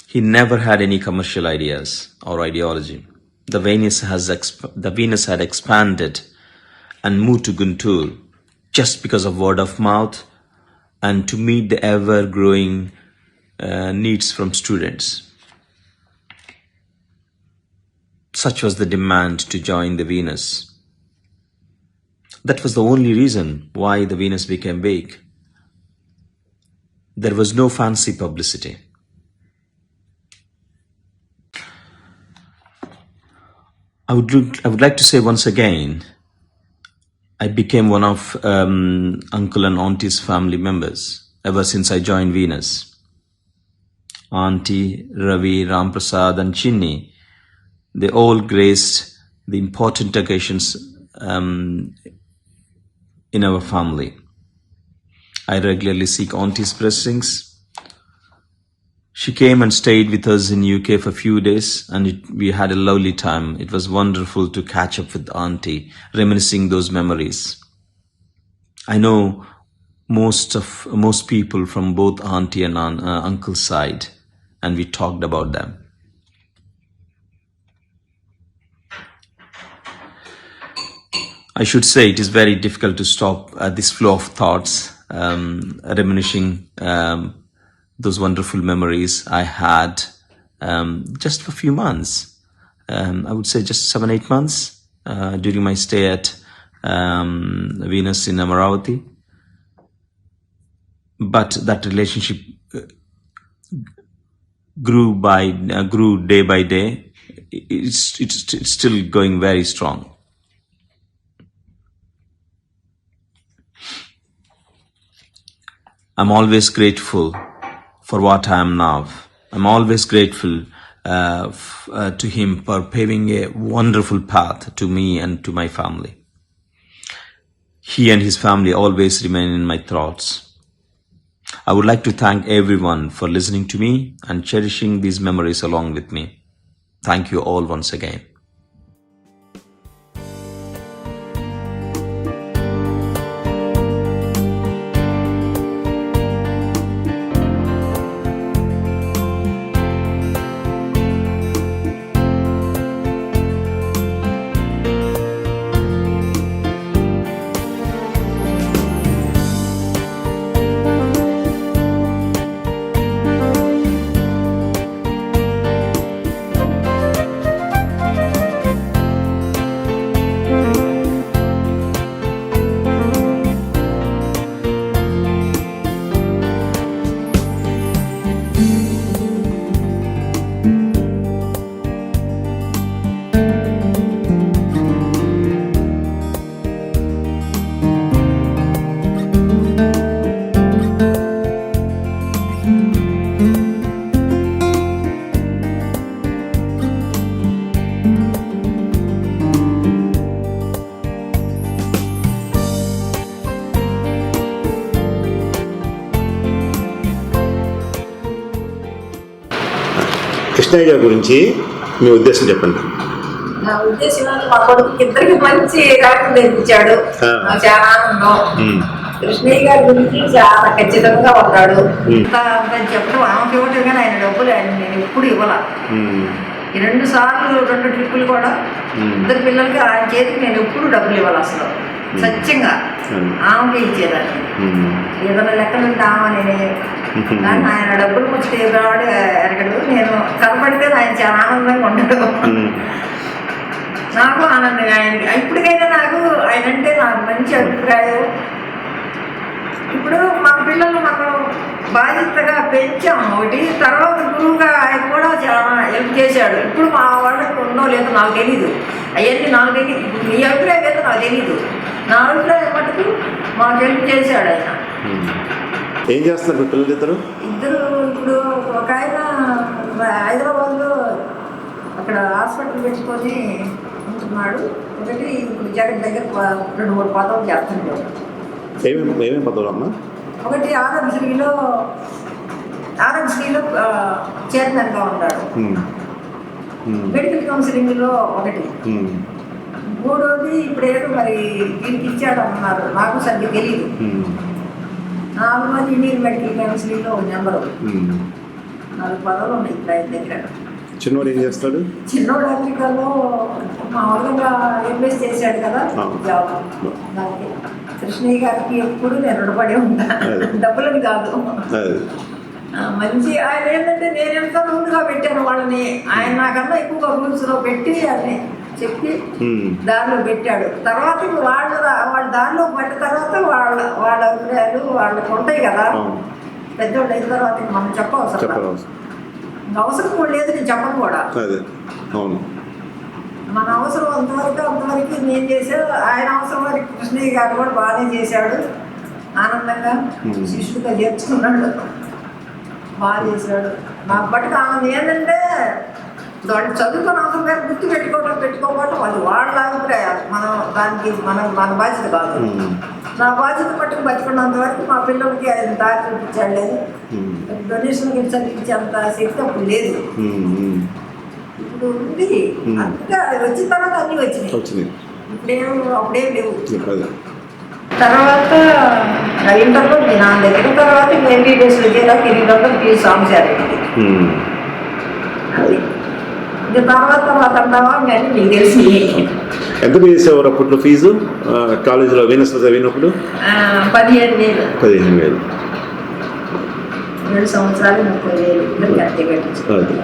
He never had any commercial ideas or ideology. The Venus had expanded and moved to Guntur just because of word of mouth and to meet the ever-growing needs from students. Such was the demand to join the Venus. That was the only reason why the Venus became big. There was no fancy publicity. I would like to say once again, I became one of uncle and auntie's family members ever since I joined Venus. Auntie, Ravi, Ramprasad and Chinni, they all graced the important occasions in our family. I regularly seek auntie's blessings. She came and stayed with us in UK for a few days and we had a lovely time. It was wonderful to catch up with auntie, reminiscing those memories. I know most people from both auntie and uncle's side, and we talked about them. I should say it is very difficult to stop this flow of thoughts, reminiscing those wonderful memories I had just for a few months. I would say just 7-8 months during my stay at Venus in Amaravathi. But that relationship grew day by day. It's still going very strong. I'm always grateful for what I am now. I'm always grateful to him for paving a wonderful path to me and to my family. He and his family always remain in my thoughts. I would like to thank everyone for listening to me and cherishing these memories along with me. Thank you all once again. Krishnaiah గురించి మీ ఉద్దేశం చెప్పండి. నా ఉద్దేశం మా కొడుకు ఇద్దరికి మంచి రాకం నేర్పించాడు. చాలా ఆనందం. కృష్ణయ్య గారి గురించి చాలా ఖచ్చితంగా ఉన్నాడు. చెప్పడం ఆమెకి ఇవ్వటం కానీ ఆయన డబ్బులు నేను ఎప్పుడు ఇవ్వాల. ఈ 2 సార్లు 2 ట్రిప్పులు కూడా ఇద్దరు పిల్లలకి ఆయన చేతికి నేను ఎప్పుడు డబ్బులు ఇవ్వాలి. అసలు సత్యంగా ఆమెకే ఇచ్చేదాన్ని. ఏదైనా లెక్కలుంటే ఆమె కానీ ఆయన డబ్బులు ముచ్చి రావడం ఎరగడు. నేను కనపడితే ఆయన చాలా ఆనందంగా ఉంటాడు. నాకు ఆనందంగా ఆయనకి ఇప్పటికైనా నాకు ఆయన అంటే నాకు మంచి అభిప్రాయం. ఇప్పుడు మన పిల్లలు మనం బాధ్యతగా పెంచాము ఒకటి, తర్వాత గురువుగా ఆయన కూడా చాలా హెల్ప్ చేశాడు. ఇప్పుడు మా వాళ్ళకి ఉందో లేదో నాకు తెలీదు, అవన్నీ నాకు తెలియదు. మీ అభిప్రాయం లేదో నాకు తెలీదు. నా అభిప్రాయం మటుకు మాకు హెల్ప్ చేశాడు ఆయన. ఏం చేస్తున్నారు పిల్లలు ఇద్దరు? ఇప్పుడు ఒక ఆయన హైదరాబాద్లో అక్కడ హాస్పిటల్ పెట్టుకొని ఉంటున్నాడు. ఒకటి ఇప్పుడు జగన్ దగ్గర 2-3 పదవులు చేస్తున్నాడు. ఏమేమి పదవులు అమ్మా? ఒకటి ఆరోగ్యశ్రీలో చైర్మన్గా ఉన్నాడు. మెడికల్ కౌన్సిలింగ్లో ఒకటి. మూడోది ఇప్పుడేదో మరి దీనికి ఇచ్చాడు అన్నారు, నాకు సరిగ్గా తెలియదు. 4 ఇండియన్ మెడికల్ కౌన్సిలింగ్లో నెంబరు. 4 పదవులు ఉన్నాయి ఇప్పుడు ఆయన దగ్గర. చిన్నోడు ఏం చేస్తాడు? చిన్నోడు అమెరికాలో మామూలుగా ఎంఎస్ చేశాడు కదా జాబ్. దానికి కృష్ణయ్య గారికి ఎప్పుడు నేను రుణపడి ఉంటాను, డబ్బులని కాదు. మంచి ఆయన ఏంటంటే నేను ఎంత రూల్గా పెట్టాను వాళ్ళని, ఆయన నాకన్నా ఎక్కువగా రూల్స్లో పెట్టి అని చెప్పి దారిలో పెట్టాడు. తర్వాత వాళ్ళ దారిలో పట్టిన తర్వాత వాళ్ళ అభిప్రాయాలు వాళ్ళకు ఉంటాయి కదా. పెద్దోళ్ళు అయిన తర్వాత మనం చెప్పవసరం, అవసరం కూడా లేదు, నేను చెప్పను కూడా. మన అవసరం అంతవరకు నేను చేశాను. ఆయన అవసరం వరకు కృష్ణయ్య గారు కూడా బాగానే చేశాడు. ఆనందంగా శిష్యుడిగా చేర్చుకున్నాడు, బాగా చేశాడు. నాకు బట్టి ఆనందం ఏంటంటే దాన్ని చదువుకుని అవసరం గారు గుర్తు పెట్టుకోవడం అది వాళ్ళ అభిప్రాయాలు. మనం దానికి మన బాధ్యత కాదు. నా బాధ్యత పట్టుకు బతుకున్నంత వరకు మా పిల్లలకి ఆయన దారి చూపించాడు. లేదు డొనేషన్కి చదివించేంత శక్తి అప్పుడు లేదు, ఇప్పుడు ఉంది. అందుకే అది వచ్చిన తర్వాత అన్నీ వచ్చినాయి. అప్పుడేం లేవు. తర్వాత ఇంటర్లో నా దగ్గర తర్వాత ఎంబీబీఎస్ విద్యలో కిరీటంలో సాంబశివారెడ్డి. అది ఇంకా తర్వాత అంటావా కానీ నీకు తెలిసి. ఎంత చేసేవారు అప్పట్లో ఫీజు కాలేజీలో వీనస్లో చదివినప్పుడు? 15,000. 15,000. 7 సంవత్సరాలు 30,000 ఇద్దరికి అంతే కట్టించారు.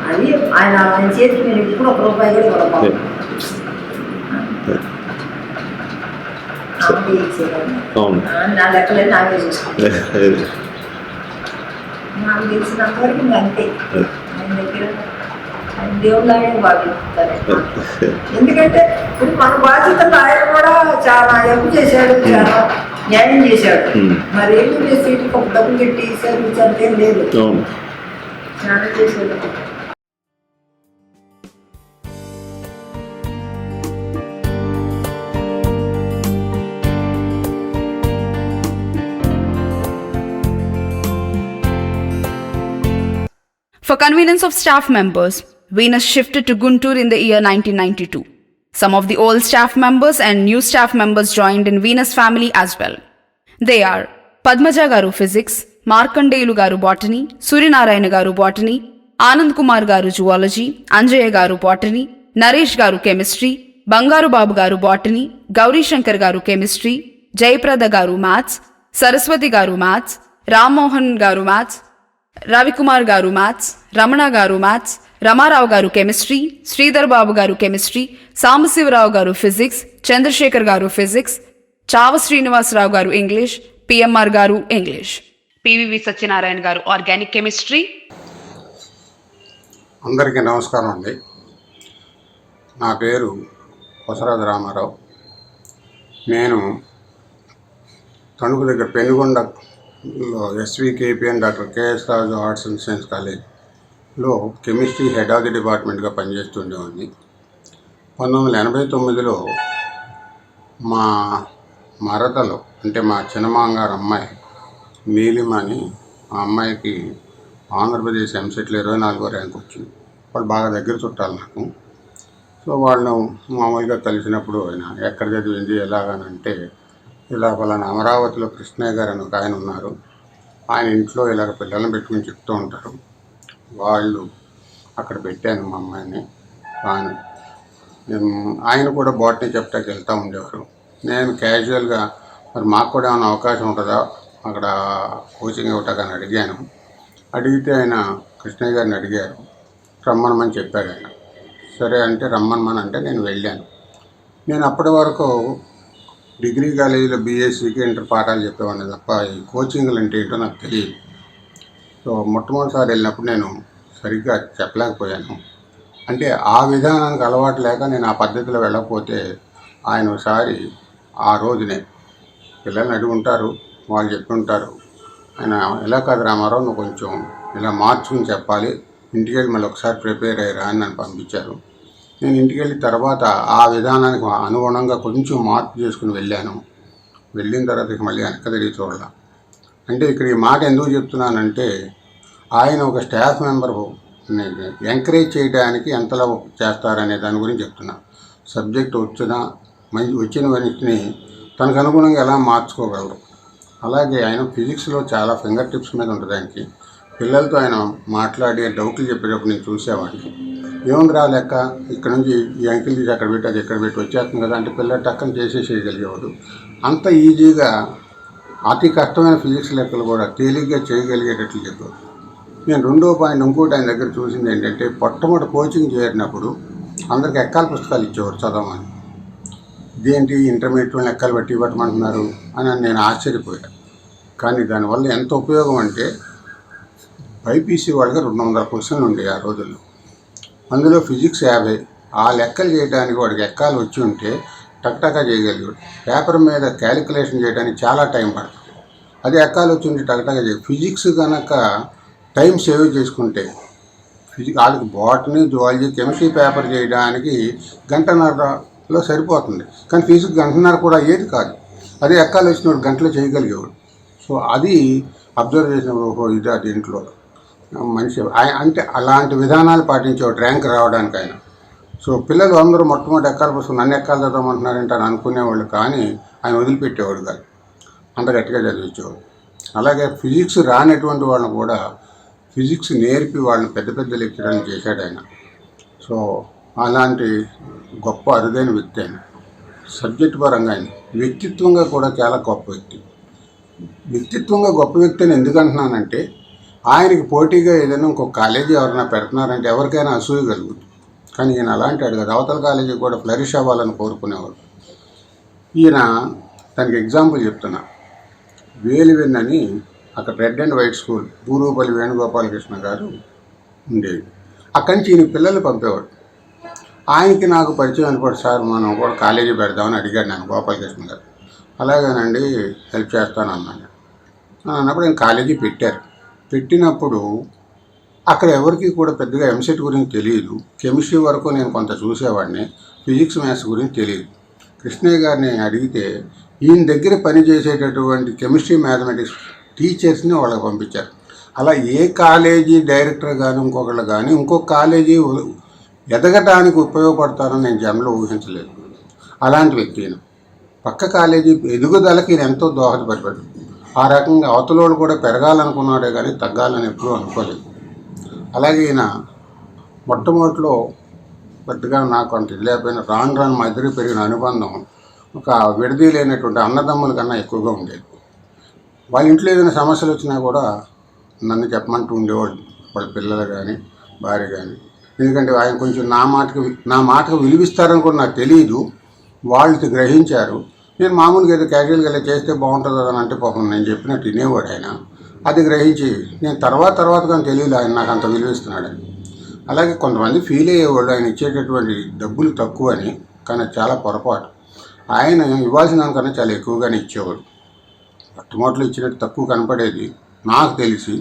అది ఆయన చేతికి నేను ఎప్పుడు 1 రూపాయి కూడా ఇవ్వడం. నా లెక్కలన్నీ నాకే చూసుకుంటాను. నాకు తెలిసినంత వరకు ఇంకా అంతే. ఆయన దగ్గర దేవుళ్ళనే భావిస్తారు. ఎందుకంటే ఇప్పుడు మన బాధ్యతలు ఆయన కూడా చాలా హెల్ప్ చేశాడు, చాలా న్యాయం చేశాడు. మరి ఏం చేసి ఒక డబ్బులు పెట్టి సేవించంతేం లేదు, చాలా చేశాడు. For convenience of staff members, Venus shifted to Guntur in the year 1992. Some of the old staff members and new staff members joined in Venus family as well. They are Padmaja Garu Physics, Markandeyulu Garu Botany, Surinarayana Garu Botany, Anand Kumar Garu Zoology, Anjaya Garu Botany, Naresh Garu Chemistry, Bangaru Babu Garu Botany, Gauri Shankar Garu Chemistry, Jayaprada Garu Maths, Saraswati Garu Maths, Ram Mohan Garu Maths, Ravikumar Garu Maths, Ramana Garu Maths, Ramarao Garu Chemistry, Sridhar Babu Garu Chemistry, Sambasiva Reddy Garu Physics, Chandrasekhar Garu Physics, Chava Srinivas Rao Garu English, PMR Garu English, PVV Satyanarayan Garu Organic Chemistry. అందరికీ నమస్కారం అండి. నా పేరు కొసరాజు రామారావు. నేను తణుకు దగ్గర Penugonda SVKPN doctor KS Raju arts and science కాలేజ్లో chemistry head of the డిపార్ట్మెంట్గా పనిచేస్తుండేవాడిని. 1989లో మా మరదలు అంటే మా చిన్నమాంగారు అమ్మాయి నీలిమ అని, ఆ అమ్మాయికి ఆంధ్రప్రదేశ్ ఎంసెట్లో 24వ ర్యాంక్ వచ్చింది. వాళ్ళు బాగా దగ్గర చుట్టాలి నాకు. సో వాళ్ళు మామూలుగా కలిసినప్పుడు ఆయన ఎక్కడ చదివింది ఎలాగనంటే, ఇలా వాళ్ళని అమరావతిలో కృష్ణయ్య గారు అని ఒక ఆయన ఉన్నారు, ఆయన ఇంట్లో ఇలాగ పిల్లల్ని పెట్టుకుని చెప్తూ ఉంటారు. వాళ్ళు అక్కడ పెట్టాను మా అమ్మాయిని. ఆయన కూడా బాటనీ చెప్పడానికి వెళ్తూ ఉండేవారు. నేను క్యాజువల్గా మరి మాకు కూడా ఏమైనా అవకాశం ఉంటుందా అక్కడ కోచింగ్ ఇవ్వటానికి అడిగాను. అడిగితే ఆయన కృష్ణయ్య గారిని అడిగారు, రమ్మనమని చెప్పాడు ఆయన. సరే అంటే రమ్మనమని అంటే నేను వెళ్ళాను. నేను అప్పటి వరకు డిగ్రీ కాలేజీలో బీఎస్సీకి ఇంటర్ పాఠాలు చెప్పేవాడిని తప్ప ఈ కోచింగ్లు అంటే ఏంటో నాకు తెలియదు. సో మొట్టమొదటిసారి వెళ్ళినప్పుడు నేను సరిగ్గా చెప్పలేకపోయాను. అంటే ఆ విధానానికి అలవాటు లేక నేను ఆ పద్ధతిలో వెళ్ళకపోతే ఆయన ఒకసారి ఆ రోజునే పిల్లల్ని అడిగి ఉంటారు, వాళ్ళు చెప్పి ఉంటారు, ఆయన ఎలా కాదు రామారావు నువ్వు కొంచెం ఇలా మార్చుకుని చెప్పాలి, ఇంటికి వెళ్ళి మళ్ళీ ఒకసారి ప్రిపేర్ అయ్యారా అని నన్ను పంపించారు. నేను ఇంటికి వెళ్ళిన తర్వాత ఆ విధానానికి అనుగుణంగా కొంచెం మార్పు చేసుకుని వెళ్ళాను. వెళ్ళిన తర్వాత ఇక మళ్ళీ వెనక్కి తిరిగి చూడాల. అంటే ఇక్కడ ఈ మాట ఎందుకు చెప్తున్నానంటే ఆయన ఒక స్టాఫ్ మెంబర్ ఎంకరేజ్ చేయడానికి ఎంతలా చేస్తారనే దాని గురించి చెప్తున్నా. సబ్జెక్ట్ వచ్చిన వెంటనే తనకు అనుగుణంగా ఎలా మార్చుకోగలరు. అలాగే ఆయన ఫిజిక్స్లో చాలా ఫింగర్ టిప్స్ మీద ఉంటుంది ఆయనకి. పిల్లలతో ఆయన మాట్లాడి డౌట్లు చెప్పేటప్పుడు నేను చూసేవాడిని. ఏముంది రా లెక్క ఇక్కడ నుంచి ఈ అంకిల్ తీసి అక్కడ పెట్టి అది ఎక్కడ పెట్టి వచ్చేస్తుంది కదా అంటే పిల్లలు టక్కన చేసేసేయగలిగేవాడు. అంత ఈజీగా అతి కష్టమైన ఫిజిక్స్ లెక్కలు కూడా తేలిగ్గా చేయగలిగేటట్లు చెప్పారు. నేను రెండో పాయింట్ ఇంకోటి ఆయన దగ్గర చూసింది ఏంటంటే మొట్టమొదటి కోచింగ్ చేరినప్పుడు అందరికి ఎక్కాల పుస్తకాలు ఇచ్చేవారు చదవమని. ఇదేంటి ఇంటర్మీడియట్ లెక్కలు బట్టి ఇవ్వటమంటున్నారు అని నేను ఆశ్చర్యపోయాను. కానీ దానివల్ల ఎంత ఉపయోగం అంటే బైపీసీ వాళ్ళకి 200 క్వశ్చన్లు ఉండేవి ఆ రోజుల్లో. అందులో ఫిజిక్స్ 50. ఆ లెక్కలు చేయడానికి వాడికి ఎక్కాలు వచ్చి ఉంటే టక్టకా చేయగలిగాడు. పేపర్ మీద క్యాలిక్యులేషన్ చేయడానికి చాలా టైం పడుతుంది. అది ఎక్కాలు వచ్చి ఉంటే టక్టకా చేయాలి. ఫిజిక్స్ కనుక టైం సేవ్ చేసుకుంటే వాళ్ళకి బాటనీ జువాలజీ కెమిస్ట్రీ పేపర్ చేయడానికి 1.5 సరిపోతుంది. కానీ ఫిజిక్స్ 1.5 కూడా అయ్యేది కాదు. అదే ఎక్కాలు వచ్చినప్పుడు గంటలో చేయగలిగేవాడు. సో అది అబ్జర్వ్ చేసినప్పుడు ఇది దీంట్లో మనిషి అంటే అలాంటి విధానాలు పాటించేవాడు ర్యాంక్ రావడానికి ఆయన. సో పిల్లలు అందరూ మొట్టమొదటి ఎక్కాల పుస్తకం నన్ను ఎక్కాలు చదవమంటున్నారంటే అని అనుకునేవాళ్ళు, కానీ ఆయన వదిలిపెట్టేవాడు కాదు, అంత గట్టిగా చదివించేవాడు. అలాగే ఫిజిక్స్ రానటువంటి వాళ్ళని కూడా ఫిజిక్స్ నేర్పి వాళ్ళని పెద్ద పెద్ద లెక్చరర్లు చేశాడు ఆయన. సో అలాంటి గొప్ప అరుదైన వ్యక్తి ఆయన. సబ్జెక్ట్ పరంగా ఆయన వ్యక్తిత్వంగా కూడా చాలా గొప్ప వ్యక్తి. వ్యక్తిత్వంగా గొప్ప వ్యక్తి అని ఎందుకంటున్నానంటే ఆయనకి పోటీగా ఏదైనా ఇంకొక కాలేజీ ఎవరైనా పెడుతున్నారంటే ఎవరికైనా అసూయ కలుగుతుంది. కానీ ఈయన అలాంటి అడగదు. అవతల కాలేజీ కూడా ఫ్లరిష్ అవ్వాలని కోరుకునేవాడు. ఈయన దానికి ఎగ్జాంపుల్ చెప్తున్నా. వేలివెన్ అని అక్కడ red and white school Purvapalli Venugopalakrishna గారు ఉండేది. అక్కడి నుంచి ఈయన పిల్లలు పంపేవాడు. ఆయనకి నాకు పరిచయం అనుకోడు, సార్ మనం కూడా కాలేజీ పెడదామని అడిగాడు నేను గోపాలకృష్ణ గారు. అలాగేనండి హెల్ప్ చేస్తాను అన్నాను. అన్నప్పుడు ఆయన కాలేజీ పెట్టారు. పెట్టినప్పుడు అక్కడ ఎవరికి కూడా పెద్దగా ఎంసెట్ గురించి తెలియదు. కెమిస్ట్రీ వరకు నేను కొంత చూసేవాడిని, ఫిజిక్స్ మ్యాథ్స్ గురించి తెలియదు. కృష్ణయ్య గారిని అడిగితే ఈయన దగ్గర పనిచేసేటటువంటి కెమిస్ట్రీ మ్యాథమెటిక్స్ టీచర్స్ని వాళ్ళకి పంపించారు. అలా ఏ కాలేజీ డైరెక్టర్ కానీ ఇంకొకళ్ళు కానీ ఇంకొక కాలేజీ ఎదగటానికి ఉపయోగపడతారని నేను జన్మలో ఊహించలేదు. అలాంటి వ్యక్తి ఈయన. పక్క కాలేజీ ఎదుగుదలకి ఈయన ఎంతో దోహదపడ్డాడు. ఆ రకంగా అవతలోడు కూడా పెరగాలనుకున్నాడే కానీ తగ్గాలని ఎప్పుడూ అనుకోలేదు. అలాగే ఈయన మొట్టమొదటిలో పెద్దగా నాకు అంత ఇది లేకపోయినా రాను మా ఇద్దరికి పెరిగిన అనుబంధం ఒక విడదీ లేనటువంటి అన్నదమ్ముల కన్నా ఎక్కువగా ఉండేది. వాళ్ళ ఇంట్లో ఏదైనా సమస్యలు వచ్చినా కూడా నన్ను చెప్పమంటూ ఉండేవాళ్ళు, వాళ్ళ పిల్లలు కానీ భార్య కానీ. ఎందుకంటే ఆయన కొంచెం నా మాటకు విలువిస్తారని కూడా నాకు తెలియదు. వాళ్ళు గ్రహించారు. నేను మామూలుగా ఏదో క్యాజువల్గా ఇలా చేస్తే బాగుంటుంది అని అంటే పాపం నేను చెప్పినట్టు వినేవాడు ఆయన. అది గ్రహించి నేను తర్వాత కానీ తెలియదు ఆయన నాకు అంత విలువిస్తున్నాడని. అలాగే కొంతమంది ఫీల్ అయ్యేవాళ్ళు ఆయన ఇచ్చేటటువంటి డబ్బులు తక్కువ అని, కానీ చాలా పొరపాటు. ఆయన ఇవ్వాల్సిన దానికన్నా చాలా ఎక్కువగానే ఇచ్చేవాడు. మొట్టమొదటిలో ఇచ్చినట్టు తక్కువ కనపడేది నాకు తెలిసి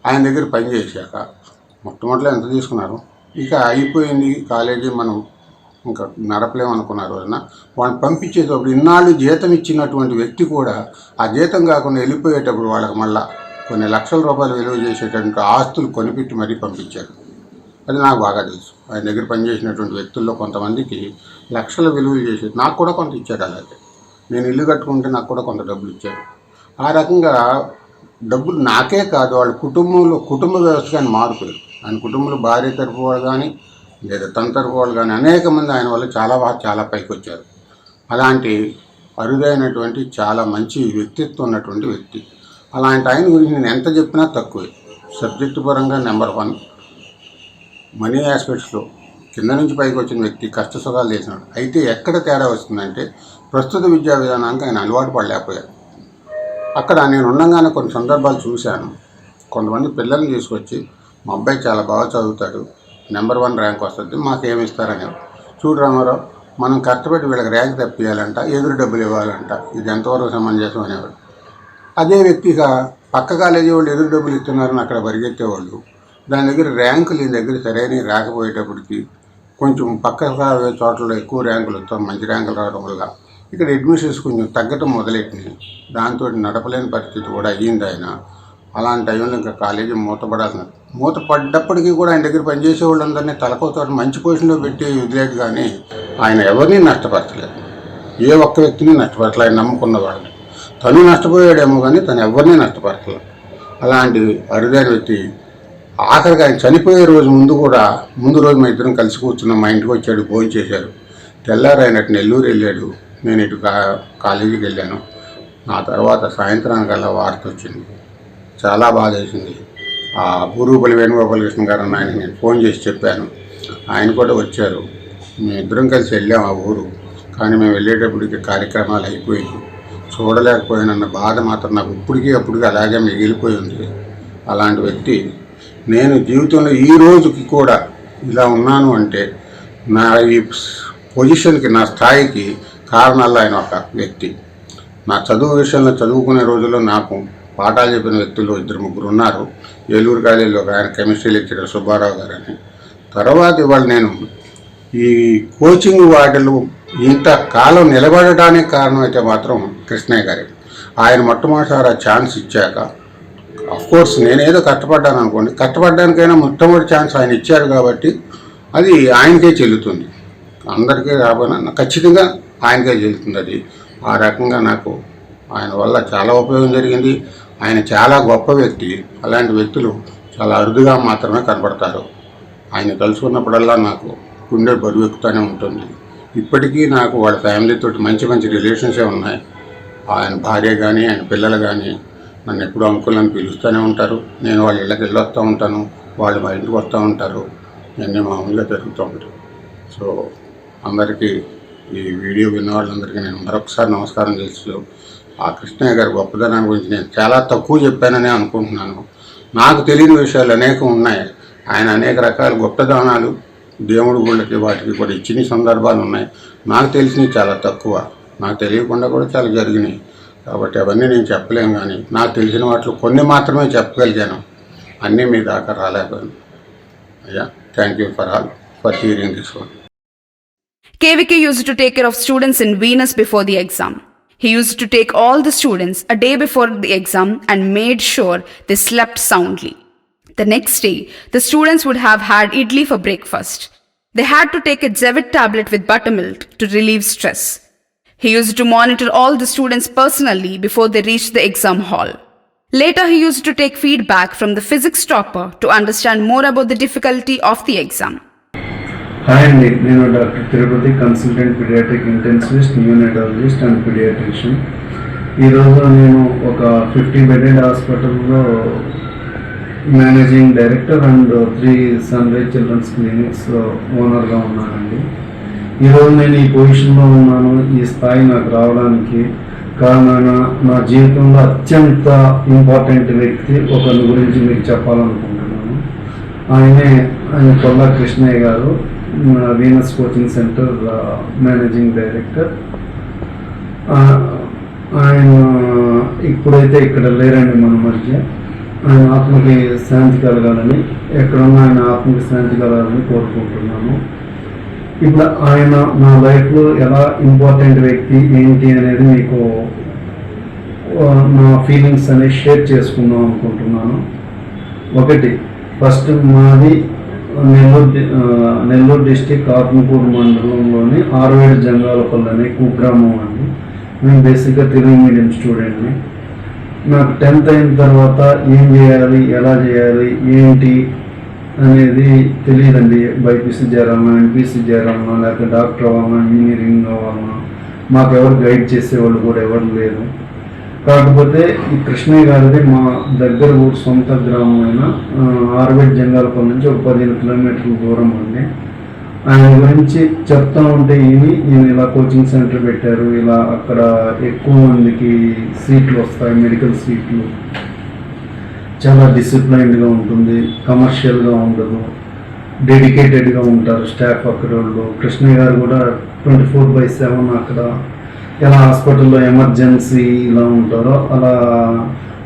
ఆయన దగ్గర పనిచేశాక. మొట్టమొదటిలో ఎంత తీసుకున్నారు, ఇక అయిపోయింది కాలేజీ మనం ఇంకా నడపలేమనుకున్నారు అన్న వాళ్ళని పంపించేటప్పుడు ఇన్నాళ్ళు జీతం ఇచ్చినటువంటి వ్యక్తి కూడా ఆ జీతం కాకుండా వెళ్ళిపోయేటప్పుడు వాళ్ళకి మళ్ళీ కొన్ని లక్షల రూపాయలు విలువ చేసేటటువంటి ఆస్తులు కొనిపెట్టి మరీ పంపించారు. అది నాకు బాగా తెలుసు. ఆయన దగ్గర పనిచేసినటువంటి వ్యక్తుల్లో కొంతమందికి లక్షల విలువలు చేసేది. నాకు కూడా కొంత ఇచ్చాడు. అలాగే నేను ఇల్లు కట్టుకుంటే నాకు కూడా కొంత డబ్బులు ఇచ్చాడు. ఆ రకంగా డబ్బులు నాకే కాదు వాళ్ళ కుటుంబ వ్యవస్థ కానీ మారిపోయారు. ఆయన కుటుంబంలో భార్య తరపు వాళ్ళు కానీ లేదా తన తరపు వాళ్ళు కానీ అనేక మంది ఆయన వల్ల చాలా పైకి వచ్చారు. అలాంటి అరుదైనటువంటి చాలా మంచి వ్యక్తిత్వం ఉన్నటువంటి వ్యక్తి. అలాంటి ఆయన గురించి నేను ఎంత చెప్పినా తక్కువే. సబ్జెక్టు పరంగా నెంబర్ 1, మనీ ఆస్పెక్ట్స్లో కింద నుంచి పైకి వచ్చిన వ్యక్తి, కష్ట సుఖాలు చేసినాడు. అయితే ఎక్కడ తేడా వస్తుందంటే ప్రస్తుత విద్యా విధానానికి ఆయన అలవాటు పడలేకపోయారు. అక్కడ నేను ఉండగానే కొన్ని సందర్భాలు చూశాను. కొంతమంది పిల్లల్ని తీసుకొచ్చి మా అబ్బాయి చాలా బాగా చదువుతాడు, నెంబర్ 1 ర్యాంక్ వస్తుంది, మాకేమి ఇస్తారని. చూడు రామారావు, మనం కష్టపడి వీళ్ళకి ర్యాంక్ తెప్పియాలంట, ఎదురు డబ్బులు ఇవ్వాలంట, ఇది ఎంతవరకు సమంజసం అనేవాడు. అదే వ్యక్తిగా పక్క కాలేజీ వాళ్ళు ఎదురు డబ్బులు ఇస్తున్నారని అక్కడ పరిగెత్తేవాళ్ళు. దాని దగ్గర ర్యాంకులు ఈ దగ్గర సరైనవి రాకపోయేటప్పటికి కొంచెం పక్క చోట్లలో ఎక్కువ ర్యాంకులు వస్తాం, మంచి ర్యాంకులు రావడం వల్ల ఇక్కడ అడ్మిషన్స్ కొంచెం తగ్గటం మొదలెట్టినాయి. దాంతో నడపలేని పరిస్థితి కూడా అయ్యింది ఆయన. అలాంటి టైంలో ఇంకా కాలేజీ మూతపడ్డప్పటికీ కూడా ఆయన దగ్గర పనిచేసే వాళ్ళందరినీ తలకోతో మంచి పొజిషన్లో పెట్టి వదిలేదు. కానీ ఆయన ఎవరిని నష్టపరచలేదు, ఏ ఒక్క వ్యక్తిని నష్టపరచలేదు. ఆయన నమ్ముకున్న వాళ్ళని తను నష్టపోయాడేమో కానీ తను ఎవరిని నష్టపరచలేదు. అలాంటి అరుదైన వ్యక్తి ఆఖరికి ఆయన చనిపోయే రోజు ముందు రోజు మా ఇద్దరం కలిసి కూర్చున్నాం. మా ఇంటికి వచ్చాడు, భోజనం చేశారు. తెల్లారు ఆయన నెల్లూరు వెళ్ళాడు, నేను ఇటు కాలేజీకి వెళ్ళాను. ఆ తర్వాత సాయంత్రానికల్లా వార్త వచ్చింది. చాలా బాధ వేసింది. ఆ బూరుగుపల్లి వేణుగోపాలకృష్ణ గారు అన్న ఆయనకి నేను ఫోన్ చేసి చెప్పాను. ఆయన కూడా వచ్చారు. మేము ఇద్దరం కలిసి వెళ్ళాం ఆ ఊరు. కానీ మేము వెళ్ళేటప్పటికి కార్యక్రమాలు అయిపోయి చూడలేకపోయానన్న బాధ మాత్రం నాకు అప్పటికి అలాగే మిగిలిపోయి ఉంది. అలాంటి వ్యక్తి నేను జీవితంలో ఈ రోజుకి కూడా ఇలా ఉన్నాను అంటే నా ఈ పొజిషన్కి, నా స్థాయికి కారణాల్లో ఆయన ఒక వ్యక్తి. నా చదువు విషయంలో చదువుకునే రోజుల్లో నాకు పాఠాలు చెప్పిన వ్యక్తులు 2-3 ఉన్నారు. ఏలూరు కాలేజీలో ఆయన కెమిస్ట్రీ లెక్చరర్ సుబ్బారావు గారని. తర్వాత ఇవాళ నేను ఈ కోచింగ్ వాటిలో ఇంత కాలం నిలబడటానికి కారణం అయితే మాత్రం కృష్ణయ్య గారే. ఆయన మొట్టమొదటిసారి ఆ ఛాన్స్ ఇచ్చాక, అఫ్కోర్స్ నేనేదో కష్టపడ్డాను అనుకోండి, కష్టపడడానికైనా మొట్టమొదటి ఛాన్స్ ఆయన ఇచ్చారు కాబట్టి అది ఆయనకే చెల్లుతుంది. అందరికీ రాబోయినా ఖచ్చితంగా ఆయనకే చెల్లుతుంది. అది ఆ రకంగా నాకు ఆయన వల్ల చాలా ఉపయోగం జరిగింది. ఆయన చాలా గొప్ప వ్యక్తి. అలాంటి వ్యక్తులు చాలా అరుదుగా మాత్రమే కనపడతారు. ఆయన కలుసుకున్నప్పుడల్లా నాకు గుండె బరువు ఎక్కుతూనే ఉంటుంది. ఇప్పటికీ నాకు వాళ్ళ ఫ్యామిలీతో మంచి రిలేషన్సే ఉన్నాయి. ఆయన భార్య కానీ ఆయన పిల్లలు కానీ నన్ను ఎప్పుడూ అంకుల్ అని పిలుస్తూనే ఉంటారు. నేను వాళ్ళ ఇళ్ళకి వెళ్ళొస్తూ ఉంటాను, వాళ్ళు మా ఇంటికి వస్తూ ఉంటారు. ఇవన్నీ మామూలుగా జరుగుతూ ఉంటాయి. సో అందరికీ, ఈ వీడియో విన్న వాళ్ళందరికీ నేను మరొకసారి నమస్కారం చేస్తూ, ఆ కృష్ణయ్య గారి గొప్పదనాన్ని గురించి నేను చాలా తక్కువ చెప్పానని అనుకుంటున్నాను. నాకు తెలియని విషయాలు అనేకం ఉన్నాయి. ఆయన అనేక రకాల గొప్పదనాలు దేవుడి గుళ్ళకి వాటికి కూడా ఇచ్చిన సందర్భాలు ఉన్నాయి. నాకు తెలిసినవి చాలా తక్కువ, నాకు తెలియకుండా కూడా చాలా జరిగినాయి. కాబట్టి అవన్నీ నేను చెప్పలేను. కానీ నాకు తెలిసిన వాటిలో కొన్ని మాత్రమే చెప్పగలిగాను, అన్నీ మీ దాకా రాలేకపోయాను. అయ్యా, thank you for hearing this one. KVK used to take care of students in Venus before the exam. He used to take all the students a day before the exam and made sure they slept soundly. The next day, the students would have had idli for breakfast. They had to take a Zevit tablet with buttermilk to relieve stress. He used to monitor all the students personally before they reached the exam hall. Later, he used to take feedback from the physics topper to understand more about the difficulty of the exam. Hi అండి, నేను doctor Tirupati, consultant paediatric intensivist, neonatologist and paediatrician. ఈరోజు నేను ఒక 50-bedded హాస్పిటల్లో managing director and 3 Sunrise children's clinics ఓనర్గా ఉన్నానండి. ఈరోజు నేను ఈ పొజిషన్లో ఉన్నాను, ఈ స్థాయి నాకు రావడానికి కారణమైన నా జీవితంలో అత్యంత ఇంపార్టెంట్ వ్యక్తి ఒకరి గురించి మీకు చెప్పాలనుకుంటున్నాను. ఆయన కొల్లా కృష్ణయ్య గారు, Venus coaching centre managing director. ఆయన ఇప్పుడైతే ఇక్కడ లేరండి మన మధ్య. ఆయన ఆత్మకి శాంతి కలగాలని, ఎక్కడున్నా ఆయన ఆత్మకి శాంతి కలగాలని కోరుకుంటున్నాను. ఇప్పుడు ఆయన నా లైఫ్లో ఎలా ఇంపార్టెంట్ వ్యక్తి ఏంటి అనేది మీకు నా ఫీలింగ్స్ అనేవి షేర్ చేసుకుందాం అనుకుంటున్నాను. ఒకటి, ఫస్ట్ మాది నెల్లూరు డిస్టిక్ ఆత్మకూరు మండలంలోని ఆర్వేడ్ జంగాలపల్లి అనే కుగ్రామం అండి. నేను బేసిక్గా తెలుగు మీడియం స్టూడెంట్ని. నాకు 10th అయిన తర్వాత ఏం చేయాలి, ఎలా చేయాలి, ఏంటి అనేది తెలియదండి. బైపీసీ చేరాలన్నా, ఎంపీసీ చేరాలన్నా, లేకపోతే డాక్టర్ అవ్వాలన్నా, ఇంజనీరింగ్ అవ్వాలన్నా, మాకు ఎవరు గైడ్ చేసేవాళ్ళు కూడా ఎవరు లేరు. కాకపోతే ఈ కృష్ణయ్య గారిది మా దగ్గర ఊరు సొంత గ్రామమైన ఆర్వేడ్ జంగాలపల్లి నుంచి ఒక 15 కిలోమీటర్ల దూరం అండి. ఆయన గురించి చెప్తా ఉంటే ఈయన ఇలా కోచింగ్ సెంటర్ పెట్టారు, ఇలా అక్కడ ఎక్కువ మందికి సీట్లు వస్తాయి, మెడికల్ సీట్లు, చాలా డిసిప్లైన్డ్గా ఉంటుంది, కమర్షియల్గా ఉండదు, డెడికేటెడ్గా ఉంటారు స్టాఫ్ అక్కడ వాళ్ళు. కృష్ణయ్య గారు కూడా 24/7 అక్కడ ఎలా హాస్పిటల్లో ఎమర్జెన్సీ ఇలా ఉంటారో అలా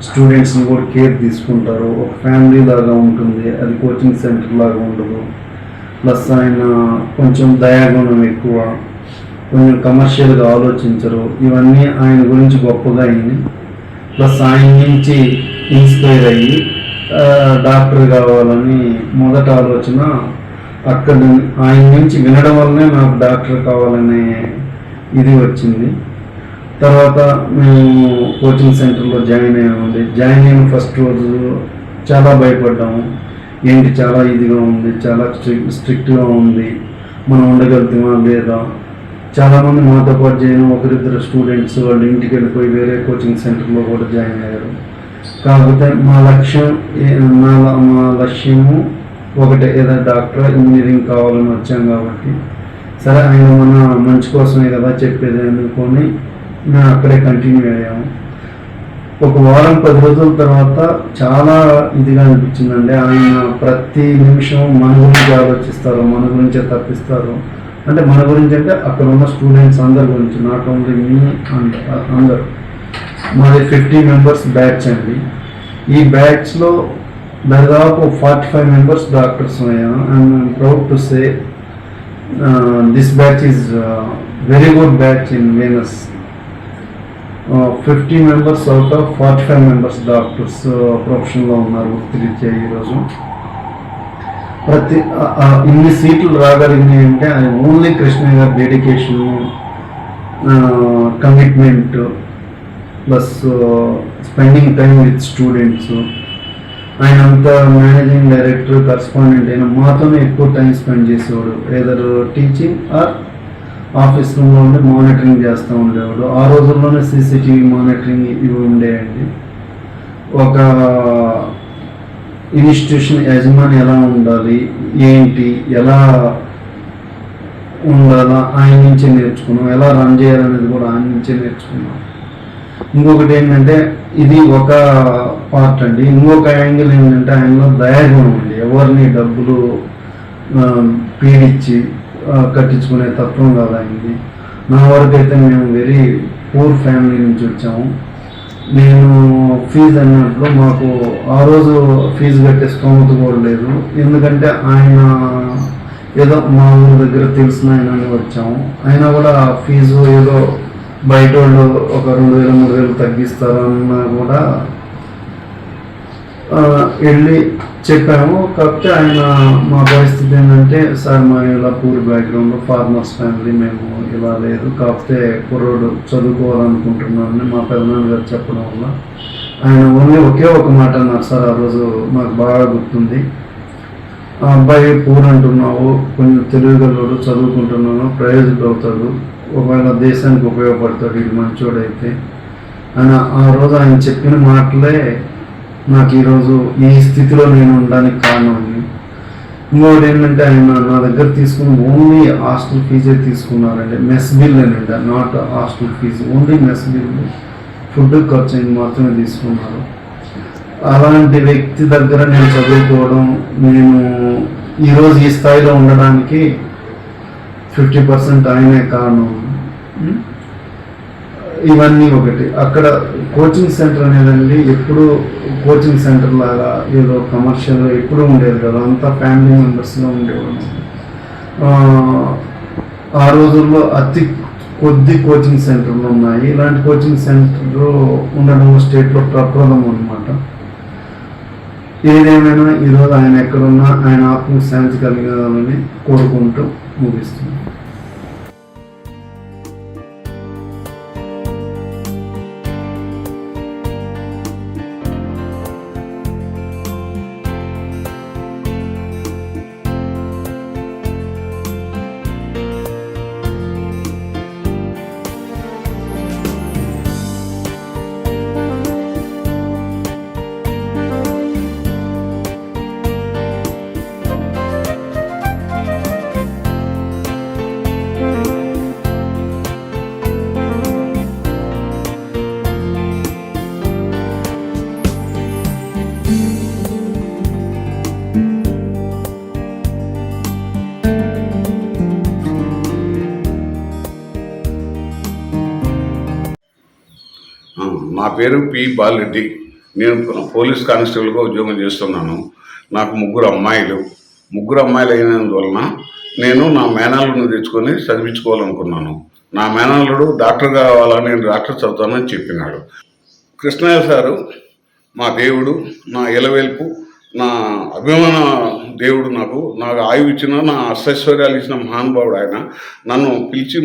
స్టూడెంట్స్ని కూడా కేర్ తీసుకుంటారు. ఒక ఫ్యామిలీ లాగా ఉంటుంది, అది కోచింగ్ సెంటర్ లాగా ఉండదు. ప్లస్ ఆయన కొంచెం దయాగుణం ఎక్కువ, కొంచెం కమర్షియల్గా ఆలోచించరు. ఇవన్నీ ఆయన గురించి గొప్పగా అయింది. ప్లస్ ఆయన నుంచి ఇన్స్పైర్ అయ్యి డాక్టర్ కావాలని మొదట ఆలోచన అక్కడ ఆయన నుంచి వినడం వల్లనే నాకు డాక్టర్ కావాలనే ఇది వచ్చింది. తర్వాత మేము కోచింగ్ సెంటర్లో జాయిన్ అయ్యామండి. జాయిన్ అయిన ఫస్ట్ రోజు చాలా భయపడ్డాము. ఏంటి చాలా ఇదిగా ఉంది, చాలా స్ట్రిక్ట్గా ఉంది, మనం ఉండగలుగుతామా లేదా. చాలామంది మాతో పాటు జాయిన్ ఒకరిద్దరు స్టూడెంట్స్ వాళ్ళు ఇంటికి వెళ్ళిపోయి వేరే కోచింగ్ సెంటర్లో కూడా జాయిన్ అయ్యారు. కాకపోతే మా లక్ష్యము ఒకటే, ఏదో డాక్టర్ ఇంజనీరింగ్ కావాలని వచ్చాం కాబట్టి సరే ఆయన మన మంచి కోసమే కదా చెప్పేది అనుకొని మేము అక్కడే కంటిన్యూ అయ్యాము. ఒక వారం 10 రోజుల తర్వాత చాలా ఇదిగా అనిపించిందండి. ఆయన ప్రతి నిమిషం మన గురించి ఆలోచిస్తారు, మన గురించే తప్పిస్తారు. అంటే మన గురించి అంటే అక్కడ ఉన్న స్టూడెంట్స్ అందరి గురించి, నాట్ ఓన్లీ మీ అందరు. మాది 50 మెంబర్స్ బ్యాచ్ అండి. ఈ బ్యాచ్లో దాదాపు 45 మెంబర్స్ డాక్టర్స్ అయ్యాను. I'm proud to say this batch is very good batch in Venus. 50 members out of 45 members doctors ప్రొఫెషన్లో ఉన్నారు వృత్తిరీత్యా ఈరోజు. ఇన్ని సీట్లు రాగలిగినాయి అంటే అది ఓన్లీ కృష్ణయ్య గారి dedication, commitment, plus spending time with students. ఆయన అంతా మేనేజింగ్ డైరెక్టర్, కరస్పాండెంట్ అయినా మాతోనే ఎక్కువ టైం స్పెండ్ చేసేవాడు. ఏదర్ టీచింగ్ ఆర్ ఆఫీస్ రూమ్లో ఉండి మానిటరింగ్ చేస్తూ ఉండేవాడు. ఆ రోజుల్లోనే సీసీటీవీ మానిటరింగ్ ఇవి ఉండేయండి. ఒక ఇన్స్టిట్యూషన్ యజమాని ఎలా ఉండాలి, ఏంటి, ఎలా ఉండాలా ఆయన నుంచే నేర్చుకున్నాం. ఎలా రన్ చేయాలనేది కూడా ఆయన నుంచే నేర్చుకున్నాం. ఇంకొకటి ఏంటంటే ఇది ఒక పార్ట్ అండి. ఇంకొక యాంగిల్ ఏంటంటే ఆయనలో దయాగుణం ఉంది. ఎవరిని డబ్బులు పీడిచ్చి కట్టించుకునే తత్వం కాదు ఆయనది. నా వరకు అయితే మేము వెరీ పూర్ ఫ్యామిలీ నుంచి వచ్చాము. నేను ఫీజు అన్నట్లు మాకు ఆ రోజు ఫీజు కట్టే స్తోమత కూడా లేదు. ఎందుకంటే ఆయన ఏదో మా ఊరి దగ్గర తెలిసిన ఆయన వచ్చాము. అయినా కూడా ఫీజు ఏదో బయట వాళ్ళు ఒక 2,000-3,000 తగ్గిస్తారన్నా కూడా వెళ్ళి చెప్పాము. కాకపోతే ఆయన మా పరిస్థితి ఏంటంటే, సార్ మా ఇలా పూర్ బ్యాక్గ్రౌండ్, ఫార్మర్స్ ఫ్యామిలీ, మేము ఇలా లేదు, కాకపోతే కుర్రోడు చదువుకోవాలనుకుంటున్నానని మా పెదనాన్నగారు చెప్పడం వల్ల ఆయన ఓన్లీ ఒకే ఒక మాట అన్నారు. సార్ ఆ రోజు మాకు బాగా గుర్తుంది, ఆ అబ్బాయి పూర్ అంటున్నావు, కొంచెం తెలివిగలవాడు, చదువుకుంటున్నాను, ప్రయోజకుడు అవుతాడు, ఒకవేళ దేశానికి ఉపయోగపడతాడు, ఇది మంచోడైతే అని ఆ రోజు ఆయన చెప్పిన మాటలే నాకు ఈరోజు ఈ స్థితిలో నేను ఉండడానికి కారణం. ఇంకోటి ఏంటంటే ఆయన నా దగ్గర తీసుకుని ఓన్లీ హాస్టల్ ఫీజే తీసుకున్నారండి. మెస్ బిల్ అనండి, not hostel fee, only mess bill, food ఖర్చు అయింది మాత్రమే తీసుకున్నారు. అలాంటి వ్యక్తి దగ్గర నేను చదువుకోవడం, నేను ఈరోజు ఈ స్థాయిలో ఉండడానికి 50% ఆయనే కారణం. ఇవన్నీ ఒకటి. అక్కడ కోచింగ్ సెంటర్ అనేదండి ఎప్పుడు కోచింగ్ సెంటర్ లాగా ఏదో కమర్షియల్గా ఎప్పుడు ఉండేది కదా, అంతా ఫ్యామిలీ మెంబర్స్గా ఉండేవాళ్ళు. ఆ రోజుల్లో అతి కొద్ది కోచింగ్ సెంటర్లు ఉన్నాయి. ఇలాంటి కోచింగ్ సెంటర్ ఉండడం స్టేట్లో ప్రప్రథమం అనమాట. ఏదేమైనా ఈరోజు ఆయన ఎక్కడున్నా ఆయన ఆత్మకు శాంతి కలగాలని కోరుకుంటూ ముగిస్తున్నాను. నా పేరు బల్ రెడ్డి. నేను పోలీస్ కానిస్టేబుల్గా ఉద్యోగం చేస్తున్నాను. నాకు ముగ్గురు అమ్మాయిలు అయినందువలన నేను నా మేనల్లుడిని తెచ్చుకొని చదివించుకోవాలనుకున్నాను. నా మేనల్లుడు డాక్టర్ కావాలని, నేను డాక్టర్ చదువుతానని చెప్పినాడు. కృష్ణయ్య సారు మా దేవుడు, నా ఎలవేల్పు, నా అభిమాన దేవుడు. నాకు ఆయువు ఇచ్చిన, నా అష్టైశ్వర్యాలు ఇచ్చిన మహానుభావుడు ఆయన. నన్ను పిలిచి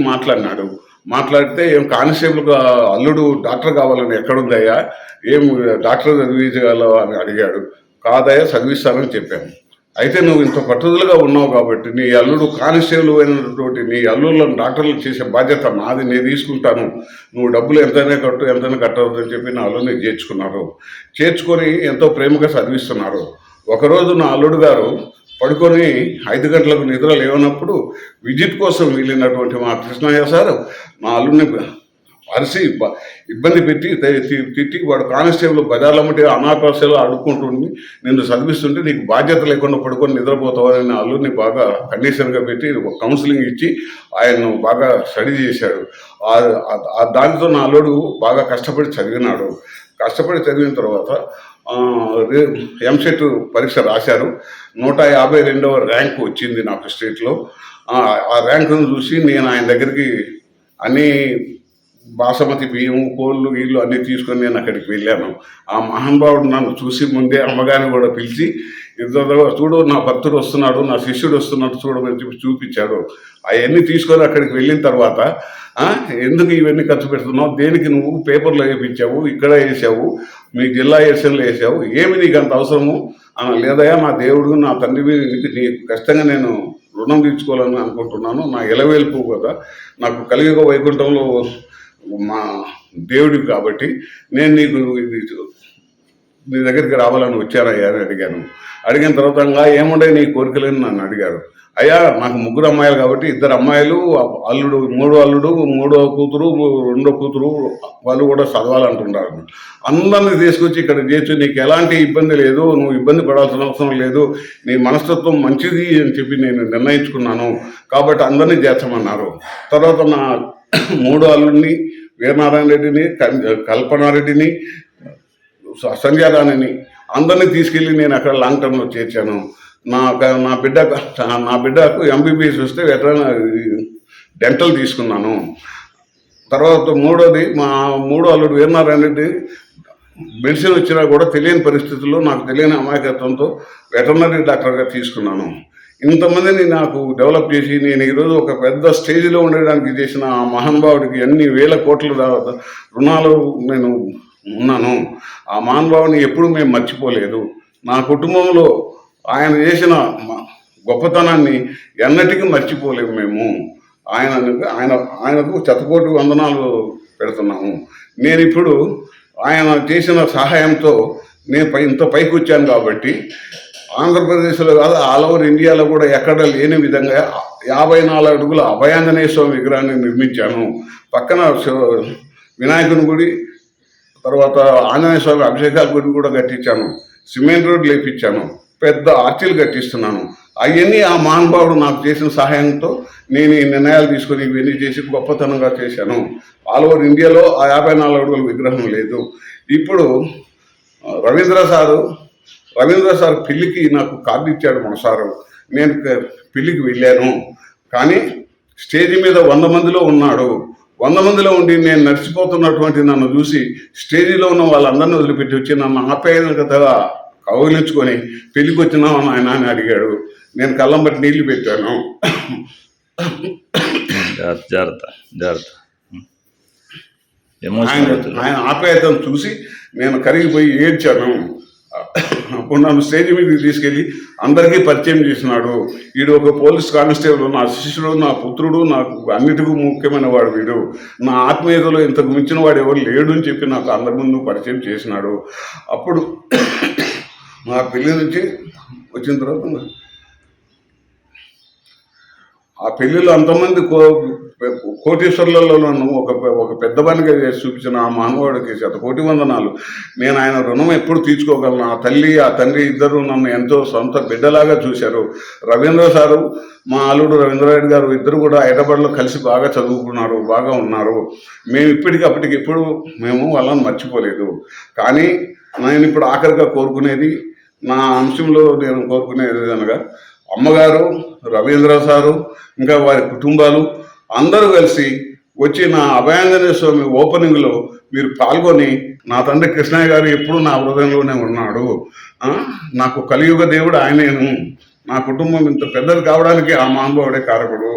మాట్లాడితే ఏం కానిస్టేబుల్ అల్లుడు డాక్టర్ కావాలని ఎక్కడుందయ్యా, ఏం డాక్టర్ చదివించగలవా అని అడిగాడు. కాదయ్యా చదివిస్తానని చెప్పాను. అయితే నువ్వు ఇంత పట్టుదలగా ఉన్నావు కాబట్టి నీ అల్లుడు కానిస్టేబుల్ అయినటువంటి నీ అల్లుళ్ళను డాక్టర్లు చేసే బాధ్యత నాది, నేను తీసుకుంటాను, నువ్వు డబ్బులు ఎంతైనా కట్టవద్దని చెప్పి నా అల్లుడిని చేర్చుకొని ఎంతో ప్రేమగా చదివిస్తున్నారు. ఒకరోజు నా అల్లుడు గారు పడుకొని 5 గంటలకు నిద్ర లేవనప్పుడు విజిట్ కోసం వెళ్ళినటువంటి మా కృష్ణయ్య సార్ మా అల్లుడిని అరిసి ఇబ్బంది పెట్టి తిట్టి, వాడు కానిస్టేబుల్ బజార్లమ్మటి అనాథాశ్రయాలు అడుక్కుంటుంది, నిన్ను చదివిస్తుంటే నీకు బాధ్యత లేకుండా పడుకొని నిద్రపోతావని నా అల్లుడిని బాగా కండిషన్గా పెట్టి కౌన్సిలింగ్ ఇచ్చి ఆయన్ను బాగా స్టడీ చేశాడు. దానితో నా అల్లుడు బాగా కష్టపడి చదివిన తర్వాత ఎంసెట్ పరీక్ష రాశారు. 152వ ర్యాంకు వచ్చింది నాకు స్టేట్లో. ఆ ర్యాంకును చూసి నేను ఆయన దగ్గరికి అన్ని బాసమతి బియ్యం, కోళ్ళు, గీళ్ళు అన్నీ తీసుకొని నేను అక్కడికి వెళ్ళాను. ఆ మహానుభావుడు నన్ను చూసి ముందే అమ్మగారిని కూడా పిలిచి, చూడు నా భక్తుడు వస్తున్నాడు, నా శిష్యుడు వస్తున్నాడు చూడమని చెప్పి చూపించాడు. అవన్నీ తీసుకొని అక్కడికి వెళ్ళిన తర్వాత, ఎందుకు ఇవన్నీ ఖర్చు పెడుతున్నావు, దేనికి నువ్వు పేపర్లో వేయించావు, ఇక్కడ వేసావు, మీ జిల్లా ఎడిషన్లో వేసావు, ఏమి నీకు అంత అవసరము? లేదయా, నా దేవుడు, నా తండ్రి నీ ఖచ్చితంగా నేను రుణం తీర్చుకోవాలని అనుకుంటున్నాను. నా ఎలవేల్పు కదా, నాకు కలియుగ వైకుంఠంలో మా దేవుడివి కాబట్టి నేను నీ దగ్గరికి రావాలని వచ్చారయ్యా అని అడిగిన తర్వాత ఏముండే నీ కోరికలని నన్ను అడిగారు. అయ్యా, నాకు 3 అమ్మాయిలు కాబట్టి 2 అమ్మాయిలు, అల్లుడు, 3 అల్లుడు, 3వ కూతురు, 2వ కూతురు వాళ్ళు కూడా చదవాలంటున్నారు. అందరినీ తీసుకొచ్చి ఇక్కడ చేర్చు, నీకు ఎలాంటి ఇబ్బంది లేదు, నువ్వు ఇబ్బంది పడాల్సిన అవసరం లేదు, నీ మనస్తత్వం మంచిది అని చెప్పి నేను నిర్ణయించుకున్నాను కాబట్టి అందరినీ చేర్చమన్నారు. తర్వాత నా 3 అల్లుడిని, వీరనారాయణ రెడ్డిని, కల్పనారెడ్డిని, సంధ్యారాణిని అందరినీ తీసుకెళ్ళి నేను అక్కడ లాంగ్ టర్మ్లో చేర్చాను. నా బిడ్డకు ఎంబీబీఎస్ వస్తే డెంటల్ తీసుకున్నాను. తర్వాత 3వది మా 3వ అల్లుడు వీరనారాయణ రెడ్డి మెడిసిన్ వచ్చినా కూడా తెలియని పరిస్థితుల్లో, నాకు తెలియని అమాయకత్వంతో వెటర్నరీ డాక్టర్గా తీసుకున్నాను. ఇంతమందిని నాకు డెవలప్ చేసి నేను ఈరోజు ఒక పెద్ద స్టేజ్లో ఉండడానికి చేసిన ఆ మహానుభావుడికి ఎన్ని వేల కోట్ల రుణాలు నేను ఉన్నాను. ఆ మహానుభావుని ఎప్పుడు మేము మర్చిపోలేదు. నా కుటుంబంలో ఆయన చేసిన గొప్పతనాన్ని ఎన్నటికీ మర్చిపోలేము మేము. ఆయనకు శతకోటి వందనాలు పెడుతున్నాము. నేను ఇప్పుడు ఆయన చేసిన సహాయంతో నేను ఇంత పైకి వచ్చాను కాబట్టి ఆంధ్రప్రదేశ్లో కాదు, ఆల్ ఓవర్ ఇండియాలో కూడా ఎక్కడ లేని విధంగా 54 అడుగుల అభయాంజనేయ స్వామి విగ్రహాన్ని నిర్మించాను. పక్కన వినాయకుని గుడి, తర్వాత ఆంజనేయ స్వామి అభిషేకాల గుడి కూడా కట్టించాను. సిమెంట్ రోడ్లు వేయించాను, పెద్ద ఆర్చీలు కట్టిస్తున్నాను. అవన్నీ ఆ మహానుభావుడు నాకు చేసిన సహాయంతో నేను ఈ నిర్ణయాలు తీసుకొని ఇవన్నీ చేసి గొప్పతనంగా చేశాను. ఆల్ ఓవర్ ఇండియాలో ఆ 54 అడుగుల విగ్రహం లేదు. ఇప్పుడు రవీంద్ర సార్ పెళ్ళికి నాకు కార్డు ఇచ్చాడు మన సారు. నేను పెళ్ళికి వెళ్ళాను, కానీ స్టేజ్ మీద 100 మందిలో ఉన్నాడు. 100 మందిలో ఉండి నేను నడిచిపోతున్నటువంటి నన్ను చూసి స్టేజీలో ఉన్న వాళ్ళందరినీ వదిలిపెట్టి వచ్చి నన్ను ఆప్యాయంగా కౌగిలించుకొని పెళ్ళికి వచ్చినావు ఆయన అని అడిగాడు. నేను కళ్ళం బట్టి నీళ్లు పెట్టాను. ఆయన ఆప్యాయతను చూసి నేను కరిగిపోయి ఏడ్చాను. అప్పుడు నన్ను స్టేజ్ మీదకి తీసుకెళ్ళి అందరికీ పరిచయం చేసినాడు. వీడు ఒక పోలీస్ కానిస్టేబుల్, నా శిష్యుడు, నా పుత్రుడు, నాకు అన్నిటికీ ముఖ్యమైన వాడు వీడు, నా ఆత్మీయతలో ఇంతకు మించిన వాడు ఎవరు లేడు అని చెప్పి నాకు అందరి ముందు పరిచయం చేసినాడు. అప్పుడు నా పెళ్ళి నుంచి వచ్చిన తర్వాత ఆ పెళ్ళిలో అంతమంది కోటీశ్వరులలోనూ ఒక పెద్దవానిగా చేసి చూపించిన ఆ మహానుభావుడికి శతకోటి వందనాలు. నేను ఆయన రుణం ఎప్పుడు తీర్చుకోగలను. ఆ తల్లి ఆ తండ్రి ఇద్దరు నన్ను ఎంతో సొంత బిడ్డలాగా చూశారు. రవీంద్ర సారు, మా అల్లుడు రవీంద్రరెడ్డి గారు ఇద్దరు కూడా హైదరాబాద్లో కలిసి బాగా చదువుకున్నారు, బాగా ఉన్నారు. మేము ఇప్పటికప్పటికి ఎప్పుడు మేము వాళ్ళని మర్చిపోలేదు. కానీ నేను ఇప్పుడు ఆఖరిగా కోరుకునేది, నా అంశంలో నేను కోరుకునేది అనగా, అమ్మగారు, రవీంద్ర సారు, ఇంకా వారి కుటుంబాలు అందరూ కలిసి వచ్చి నా అభయాంజనేయ స్వామి ఓపెనింగ్లో మీరు పాల్గొని, నా తండ్రి కృష్ణయ్య గారు ఎప్పుడు నా హృదయంలోనే ఉన్నాడు, నాకు కలియుగ దేవుడు ఆయనేను, నా కుటుంబం ఇంత పెద్దది కావడానికి ఆ మహానుభావుడే కారకుడు.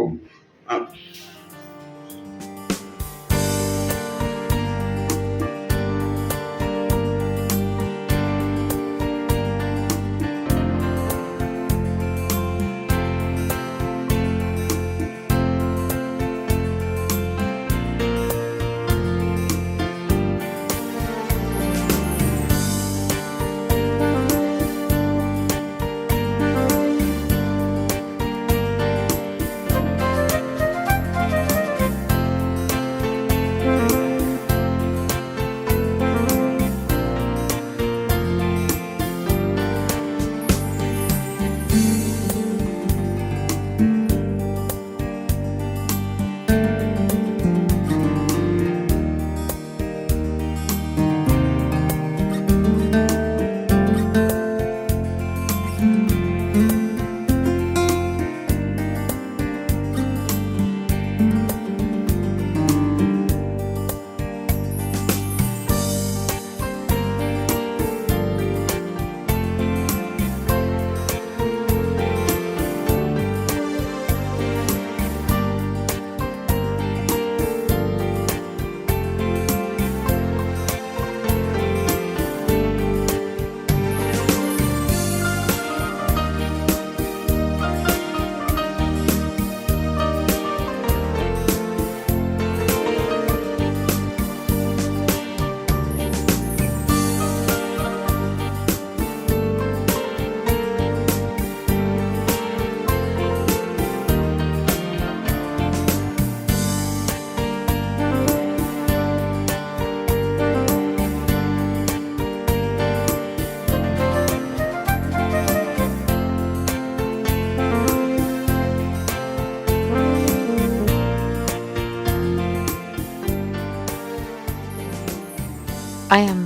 I am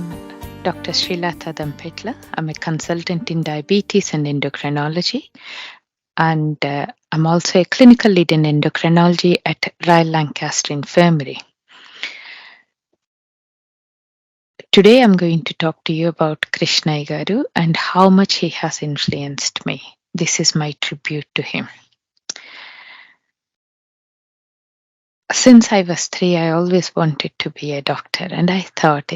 Dr. Srilatha Dampetla. I'm a consultant in diabetes and endocrinology, and I'm also a clinical lead in endocrinology at Royal Lancaster Infirmary. Today I'm going to talk to you about Krishnaiah garu and how much he has influenced me. This is my tribute to him. Since I was 3, I always wanted to be a doctor, and I thought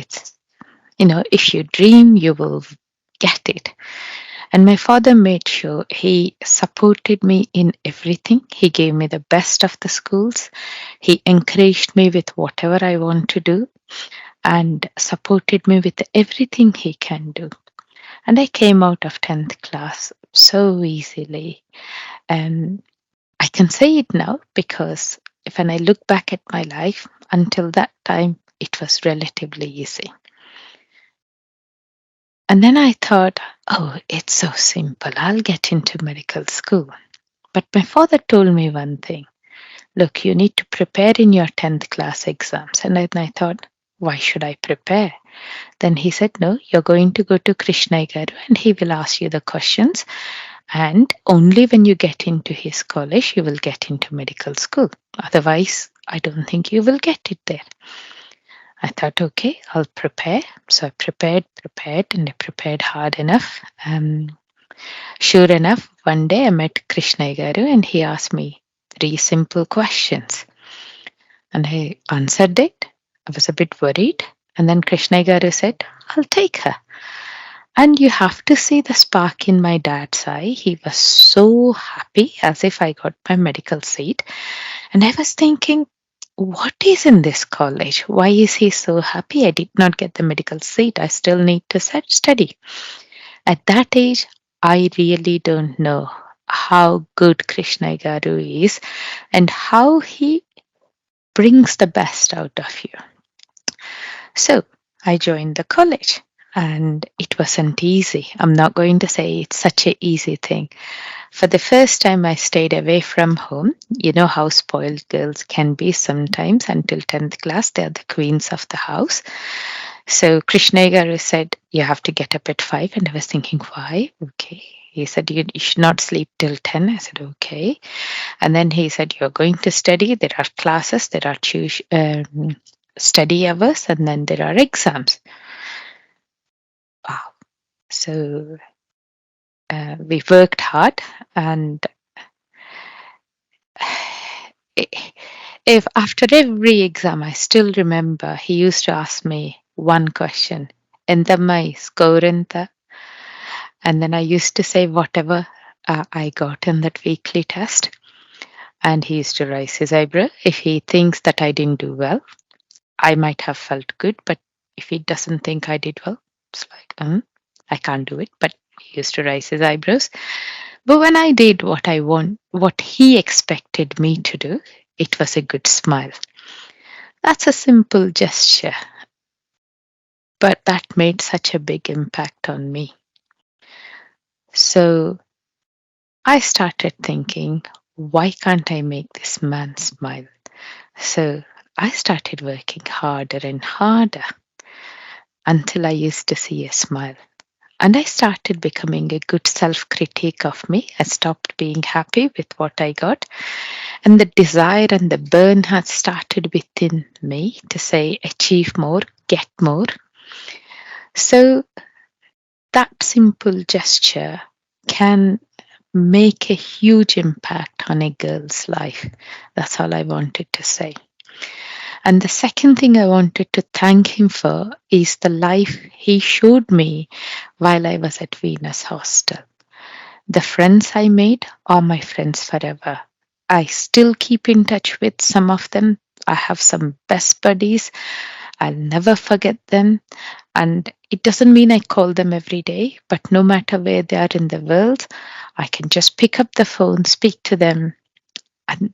if you dream, you will get it. And my father made sure he supported me in everything. He gave me the best of the schools. He encouraged me with whatever I want to do and supported me with everything he can do. And I came out of 10th class so easily. And I can say it now because when I look back at my life, until that time, it was relatively easy. And then I thought, it's so simple. I'll get into medical school. But my father told me one thing. Look, you need to prepare in your 10th class exams. And then I thought, why should I prepare? Then he said, no, you're going to go to Krishnaiah garu and he will ask you the questions. And only when you get into his college, you will get into medical school. Otherwise, I don't think you will get it there. I thought, okay, I'll prepare. So I prepared, and I prepared hard enough. Sure enough, one day I met Krishnaiah garu and he asked me 3 simple questions. And I answered it. I was a bit worried. And then Krishnaiah garu said, I'll take her. And you have to see the spark in my dad's eye. He was so happy, as if I got my medical seat. And I was thinking, what is in this college? Why is he so happy? I did not get the medical seat. I still need to study. At that age, I really don't know how good Krishnaiah garu is and how he brings the best out of you. So I joined the college, and it wasn't easy. I'm not going to say it's such an easy thing. For the first time, I stayed away from home. You know how spoiled girls can be sometimes. Until 10th class, they're the queens of the house. So Krishnaiah Garu said, you have to get up at 5. And I was thinking, why? Okay. He said, you should not sleep till 10. I said, okay. And then he said, you're going to study. There are classes, there are study hours, and then there are exams. Wow. So we worked hard, and if after every exam, I still remember he used to ask me one question, Endamai scorenta? And then I used to say whatever I got in that weekly test. And he used to raise his eyebrow. If he thinks that I didn't do well, I might have felt good, but if he doesn't think I did well, it's like, I can't do it. But he used to raise his eyebrows. But when I did what he expected me to do, it was a good smile. That's a simple gesture, but that made such a big impact on me. So I started thinking, why can't I make this man smile? So I started working harder and harder until I used to see a smile. And I started becoming a good self-critique of me. I stopped being happy with what I got. And the desire and the burn had started within me to say, achieve more, get more. So that simple gesture can make a huge impact on a girl's life. That's all I wanted to say. And the second thing I wanted to thank him for is the life he showed me while I was at Venus Hostel. The friends I made are my friends forever. I still keep in touch with some of them. I have some best buddies. I'll never forget them. And it doesn't mean I call them every day, but no matter where they are in the world, I can just pick up the phone, speak to them, and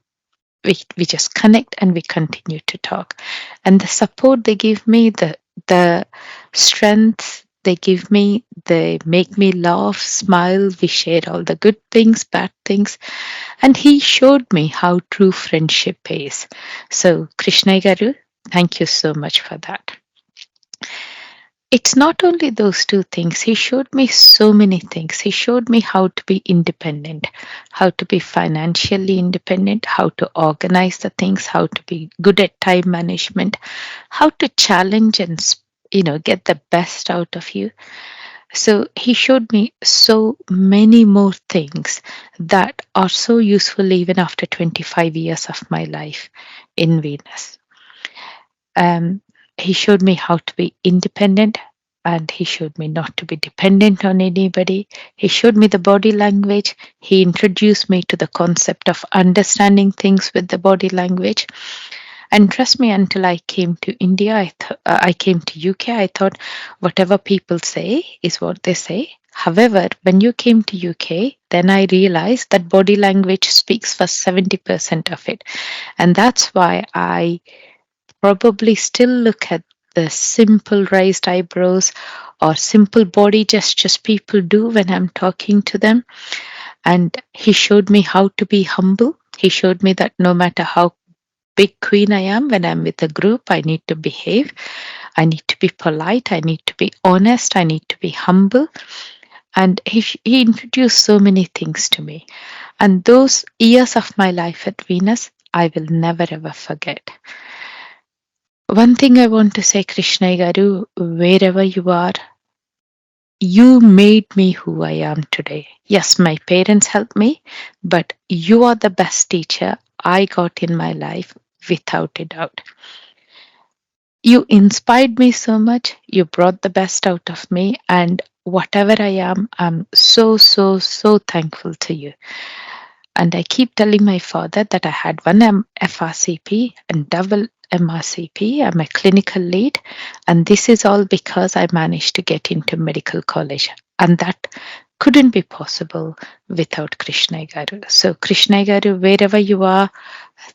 we just connect and we continue to talk. And the support they give me, the strength they give me, they make me laugh, smile. We share all the good things, bad things. And he showed me how true friendship is. So Krishnaiah Garu, thank you so much for that. It's not only those two things. He showed me so many things. He showed me how to be independent, how to be financially independent, how to organize the things, how to be good at time management, how to challenge and get the best out of you. So he showed me so many more things that are so useful even after 25 years of my life in Venus. He showed me how to be independent, and he showed me not to be dependent on anybody. He showed me the body language. He introduced me to the concept of understanding things with the body language. And trust me, until I came to India, I came to UK, I thought whatever people say is what they say. However, when you came to UK, then I realized that body language speaks for 70% of it. And that's why I probably still look at the simple raised eyebrows or simple body gestures people do when I'm talking to them. And he showed me how to be humble. He showed me that no matter how big queen I am, when I'm with a group, I need to behave. I need to be polite. I need to be honest. I need to be humble. And he introduced so many things to me. And those years of my life at Venus, I will never ever forget. One thing I want to say, Krishnaiah Garu, wherever you are, you made me who I am today. Yes, my parents helped me, but you are the best teacher I got in my life, without a doubt. You inspired me so much. You brought the best out of me, and whatever I am, I'm so, so, so thankful to you. And I keep telling my father that I had one FRCP and double MRCP. I'm a clinical lead, and this is all because I managed to get into medical college, and that couldn't be possible without Krishnaiah Garu. So Krishnaiah Garu, wherever you are,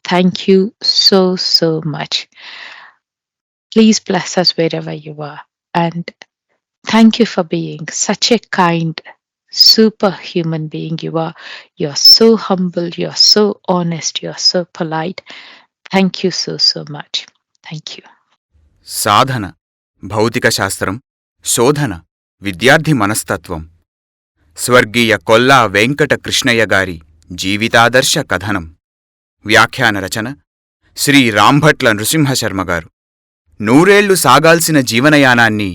Thank you so much. Please bless us wherever you are. And thank you for being such a kind, superhuman being you are. You're so humble, you're so honest, you're so polite. Thank you so much. Thank you. సాధన భౌతిక శాస్త్రం, శోధన విద్యార్థి మనస్తత్వం. స్వర్గీయ కొల్లా వెంకట కృష్ణయ్య గారి జీవితాదర్శ కథనం. వ్యాఖ్యాన రచన శ్రీ రాంభట్ల నృసింహ శర్మ గారు. 100 ఏళ్లు సాగాల్సిన జీవనయానాన్ని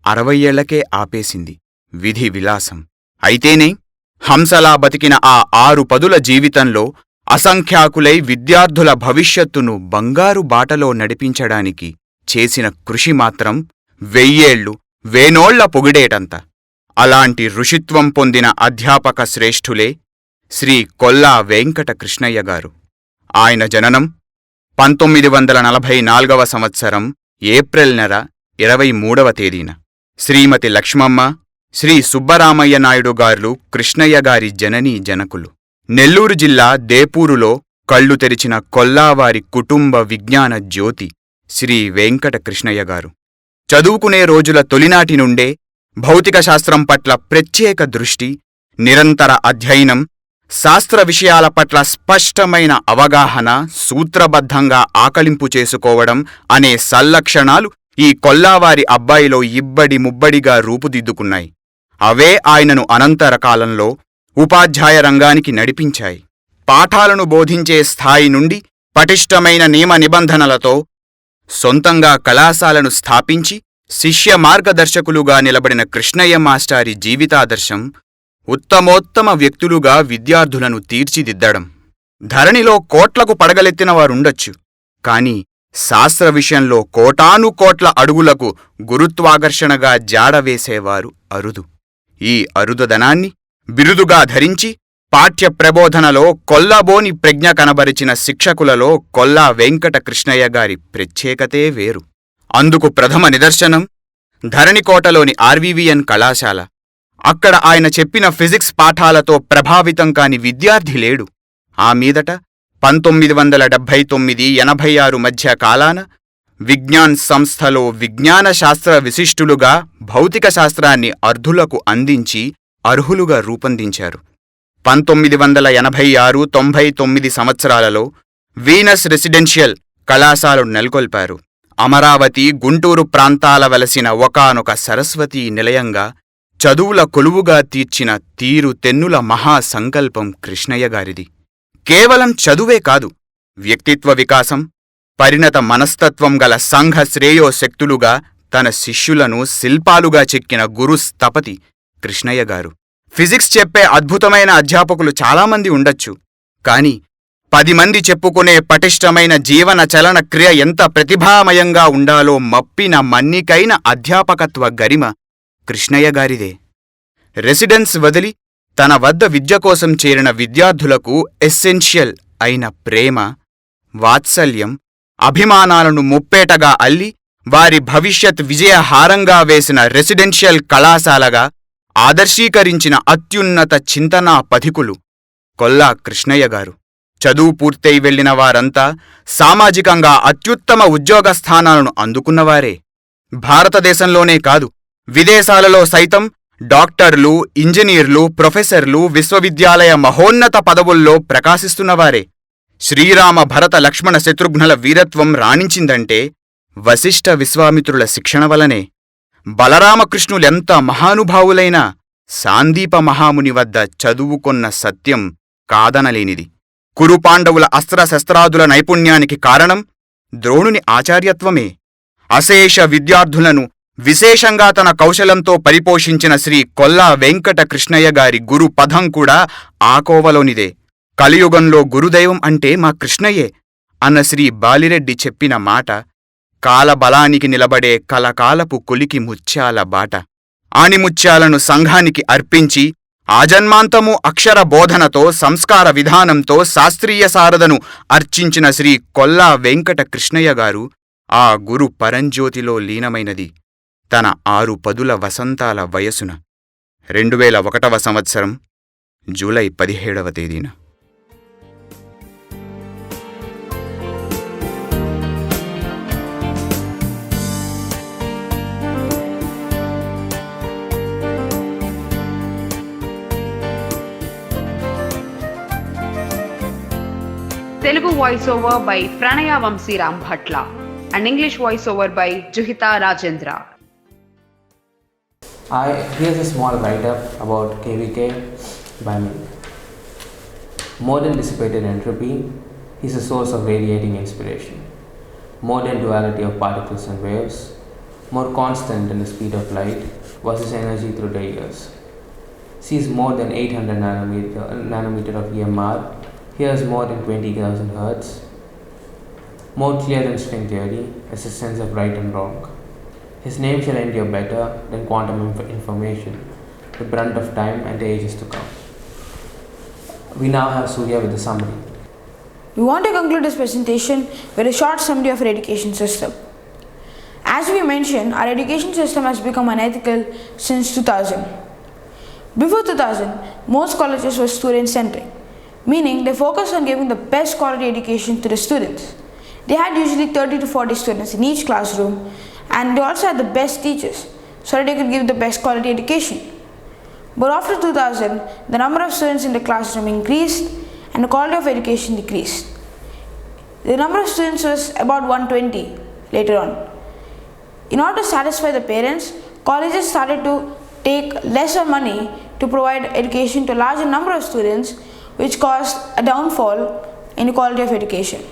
60 ఏళ్లకే ఆపేసింది విధి విలాసం. అయితేనే హంసలా బతికిన ఆ 6 పదుల జీవితంలో అసంఖ్యాకులై విద్యార్థుల భవిష్యత్తును బంగారు బాటలో నడిపించడానికి చేసిన కృషి మాత్రం 1000 ఏళ్లు 1000 నోళ్ల పొగిడేటంత. అలాంటి ఋషిత్వం పొందిన అధ్యాపక శ్రేష్ఠులే శ్రీ కొల్లా వెంకట కృష్ణయ్య గారు. ఆయన జననం 1944వ సంవత్సరం ఏప్రిల్ నెల 23వ తేదీన. శ్రీమతి లక్ష్మమ్మ, శ్రీ సుబ్బరామయ్య నాయుడు గారు కృష్ణయ్య గారి జననీ జనకులు. నెల్లూరు జిల్లా దేపూరులో కళ్ళు తెరిచిన కొల్లావారి కుటుంబ విజ్ఞాన జ్యోతి శ్రీ వెంకట కృష్ణయ్య గారు. చదువుకునే రోజుల తొలినాటి నుండే భౌతిక శాస్త్రం పట్ల ప్రత్యేక దృష్టి, నిరంతర అధ్యయనం, శాస్త్ర విషయాల పట్ల స్పష్టమైన అవగాహన, సూత్రబద్ధంగా ఆకలింపు చేసుకోవడం అనే సల్లక్షణాలు ఈ కొల్లావారి అబ్బాయిలో ఇబ్బడి ముబ్బడిగా రూపుదిద్దుకున్నాయి. అవే ఆయనను అనంతర కాలంలో ఉపాధ్యాయ రంగానికి నడిపించాయి. పాఠాలను బోధించే స్థాయి నుండి పటిష్టమైన నియమ నిబంధనలతో సొంతంగా కళాశాలను స్థాపించి శిష్య మార్గదర్శకులుగా నిలబడిన కృష్ణయ్య మాస్టారి జీవితాదర్శం ఉత్తమోత్తమ వ్యక్తులుగా విద్యార్థులను తీర్చిదిద్దడం. ధరణిలో కోట్లకు పడగలెత్తిన వారుండొచ్చు, కాని శాస్త్ర విషయంలో కోటానుకోట్ల అడుగులకు గురుత్వాకర్షణగా జాడవేసేవారు అరుదు. ఈ అరుదదనాన్ని బిరుదుగా ధరించి పాఠ్య ప్రబోధనలో కొల్లబోని ప్రజ్ఞ కనబరిచిన శిక్షకులలో కొల్లా వెంకట కృష్ణయ్య గారి ప్రత్యేకతే వేరు. అందుకు ప్రథమ నిదర్శనం ధరణికోటలోని RVVN కళాశాల. అక్కడ ఆయన చెప్పిన ఫిజిక్స్ పాఠాలతో ప్రభావితం కాని విద్యార్థి లేడు. ఆ మీదట 1979-86 మధ్య కాలాన విజ్ఞాన్ సంస్థలో విజ్ఞాన శాస్త్ర విశిష్టులుగా భౌతిక శాస్త్రాన్ని అర్ధులకు అందించి అర్హులుగా రూపొందించారు. 1986-99 సంవత్సరాలలో వీనస్ రెసిడెన్షియల్ కళాశాలను నెలకొల్పారు. అమరావతి, గుంటూరు ప్రాంతాల వెలసిన ఒకానొక సరస్వతీ నిలయంగా చదువుల కొలువుగా తీర్చిన తీరు తెన్నుల మహాసంకల్పం కృష్ణయ్య గారిది. కేవలం చదువే కాదు, వ్యక్తిత్వ వికాసం, పరిణత మనస్తత్వం గల సంఘ శ్రేయోశక్తులుగా తన శిష్యులను శిల్పాలుగా చెక్కిన గురు స్థపతి కృష్ణయ్య గారు. ఫిజిక్స్ చెప్పే అద్భుతమైన అధ్యాపకులు చాలామంది ఉండొచ్చు, కాని 10 మంది చెప్పుకునే పటిష్టమైన జీవన చలన క్రియ ఎంత ప్రతిభామయంగా ఉండాలో మప్పిన మన్నికైన అధ్యాపకత్వ గరిమ కృష్ణయ్య గారిదే. రెసిడెన్స్ వదిలి తన వద్ద విద్య కోసం చేరిన విద్యార్థులకు ఎస్సెన్షియల్ అయిన ప్రేమ, వాత్సల్యం, అభిమానాలను ముప్పేటగా అల్లి వారి భవిష్యత్ విజయహారంగా వేసిన రెసిడెన్షియల్ కళాశాలగా ఆదర్శీకరించిన అత్యున్నత చింతనా పథికులు కొల్లా కృష్ణయ్య గారు. చదువు పూర్తయి వెళ్లిన వారంతా సామాజికంగా అత్యుత్తమ ఉద్యోగ స్థానాలను అందుకున్నవారే. భారతదేశంలోనే కాదు, విదేశాలలో సైతం డాక్టర్లు, ఇంజనీర్లు, ప్రొఫెసర్లు, విశ్వవిద్యాలయ మహోన్నత పదవుల్లో ప్రకాశిస్తున్నవారే. శ్రీరామ భరత లక్ష్మణ శత్రుఘ్నుల వీరత్వం రాణించిందంటే వశిష్ఠ విశ్వామిత్రుల శిక్షణ వలనే. బలరామకృష్ణులెంత మహానుభావులైనా సాందీప మహాముని వద్ద చదువుకొన్న సత్యం కాదనలేనిది. కురుపాండవుల అస్త్రశస్త్రాదుల నైపుణ్యానికి కారణం ద్రోణుని ఆచార్యత్వమే. అశేష విద్యార్థులను విశేషంగా తన కౌశలంతో పరిపోషించిన శ్రీ కొల్లా వెంకట కృష్ణయ్య గారి గురు పదం కూడా ఆ కోవలోనిదే. కలియుగంలో గురుదైవం అంటే మా కృష్ణయ్యే అన్న శ్రీ బాలిరెడ్డి చెప్పిన మాట కాలబలానికి నిలబడే కలకాలపు కొలికి ముత్యాల బాట. ఆణిముత్యాలను సంఘానికి అర్పించి ఆజన్మాంతము అక్షర బోధనతో, సంస్కార విధానంతో శాస్త్రీయ సారదను అర్చించిన శ్రీ కొల్లా వెంకట కృష్ణయ్య గారు ఆ గురు పరంజ్యోతిలో లీనమైనది తన 6 పదుల వసంతాల వయసున 2001వ సంవత్సరం జూలై 17వ తేదీన. Telugu voiceover by Pranaya Vamsi Rambatla and English voiceover by Juhita Rajendra. Here's a small write-up about KVK by me. More than dissipated entropy, he is a source of radiating inspiration. More than duality of particles and waves, more constant than the speed of light was his energy through the years. Sees more than 800 nanometer of EMR, hears more than 20,000 Hertz. More clear than string theory is his sense of right and wrong. His name shall endure better than quantum information, the brunt of time and the ages to come. We now have Surya with the summary. We want to conclude this presentation with a short summary of our education system. As we mentioned, our education system has become unethical since 2000. Before 2000, most colleges were student-centric, meaning they focused on giving the best quality education to the students. They had usually 30 to 40 students in each classroom, and they also had the best teachers so that they could give the best quality education. But after 2000, the number of students in the classroom increased and the quality of education decreased. The number of students was about 120 later on. In order to satisfy the parents, colleges started to take lesser money to provide education to a larger number of students, which caused a downfall in the quality of education.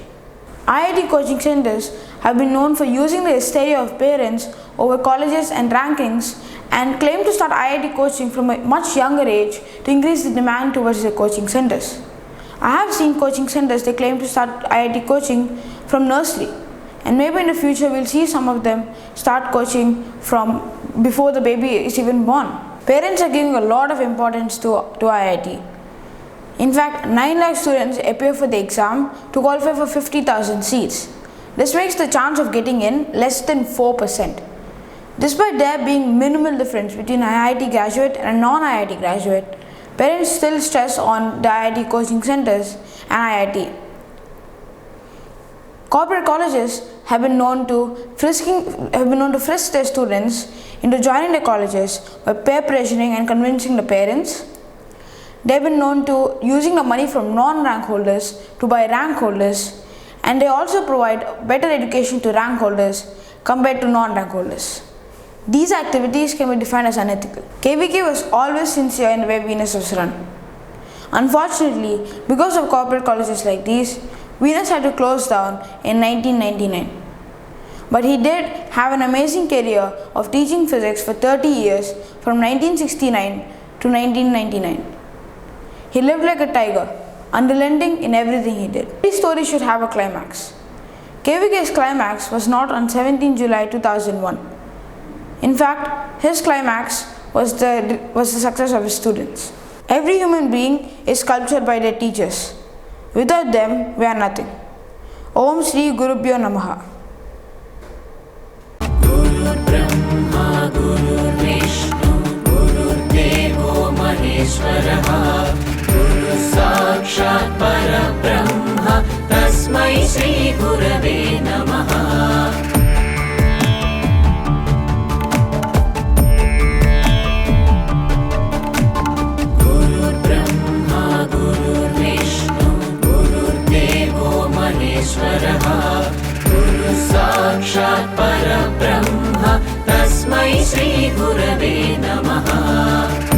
IIT coaching centers have been known for using the hysteria of parents over colleges and rankings and claim to start IIT coaching from a much younger age to increase the demand towards the coaching centers. I have seen coaching centers, they claim to start IIT coaching from nursery, and maybe in the future we'll see some of them start coaching from before the baby is even born. Parents are giving a lot of importance to IIT. In fact, 9 lakh students appear for the exam to qualify for 50,000 seats. This makes the chance of getting in less than 4%. Despite there being minimal difference between an IIT graduate and a non-IIT graduate, parents still stress on the IIT coaching centers and IIT. Corporate colleges have been known to frisk their students into joining the colleges by peer pressuring and convincing the parents. They have been known to using the money from non-rank holders to buy rank holders, and they also provide better education to rank holders compared to non-rank holders. These activities can be defined as unethical. KVK was always sincere in the way Venus was run. Unfortunately, because of corporate colleges like these, Venus had to close down in 1999. But he did have an amazing career of teaching physics for 30 years from 1969 to 1999. He lived like a tiger, unrelenting in everything he did. Every story should have a climax. KVK's climax was not on 17 July 2001. In fact, his climax was the success of his students. Every human being is sculptured by their teachers. Without them, we are nothing. Om Shri Gurubhyo Namaha. Guru Brahma Guru Vishnu Guru Devo Maheshwara Guru Sakshat Parabrahma Tasmai Shri Gurave Namaha. Guru Sakshat Parabrahma Tasmai Shri Gurave Namaha.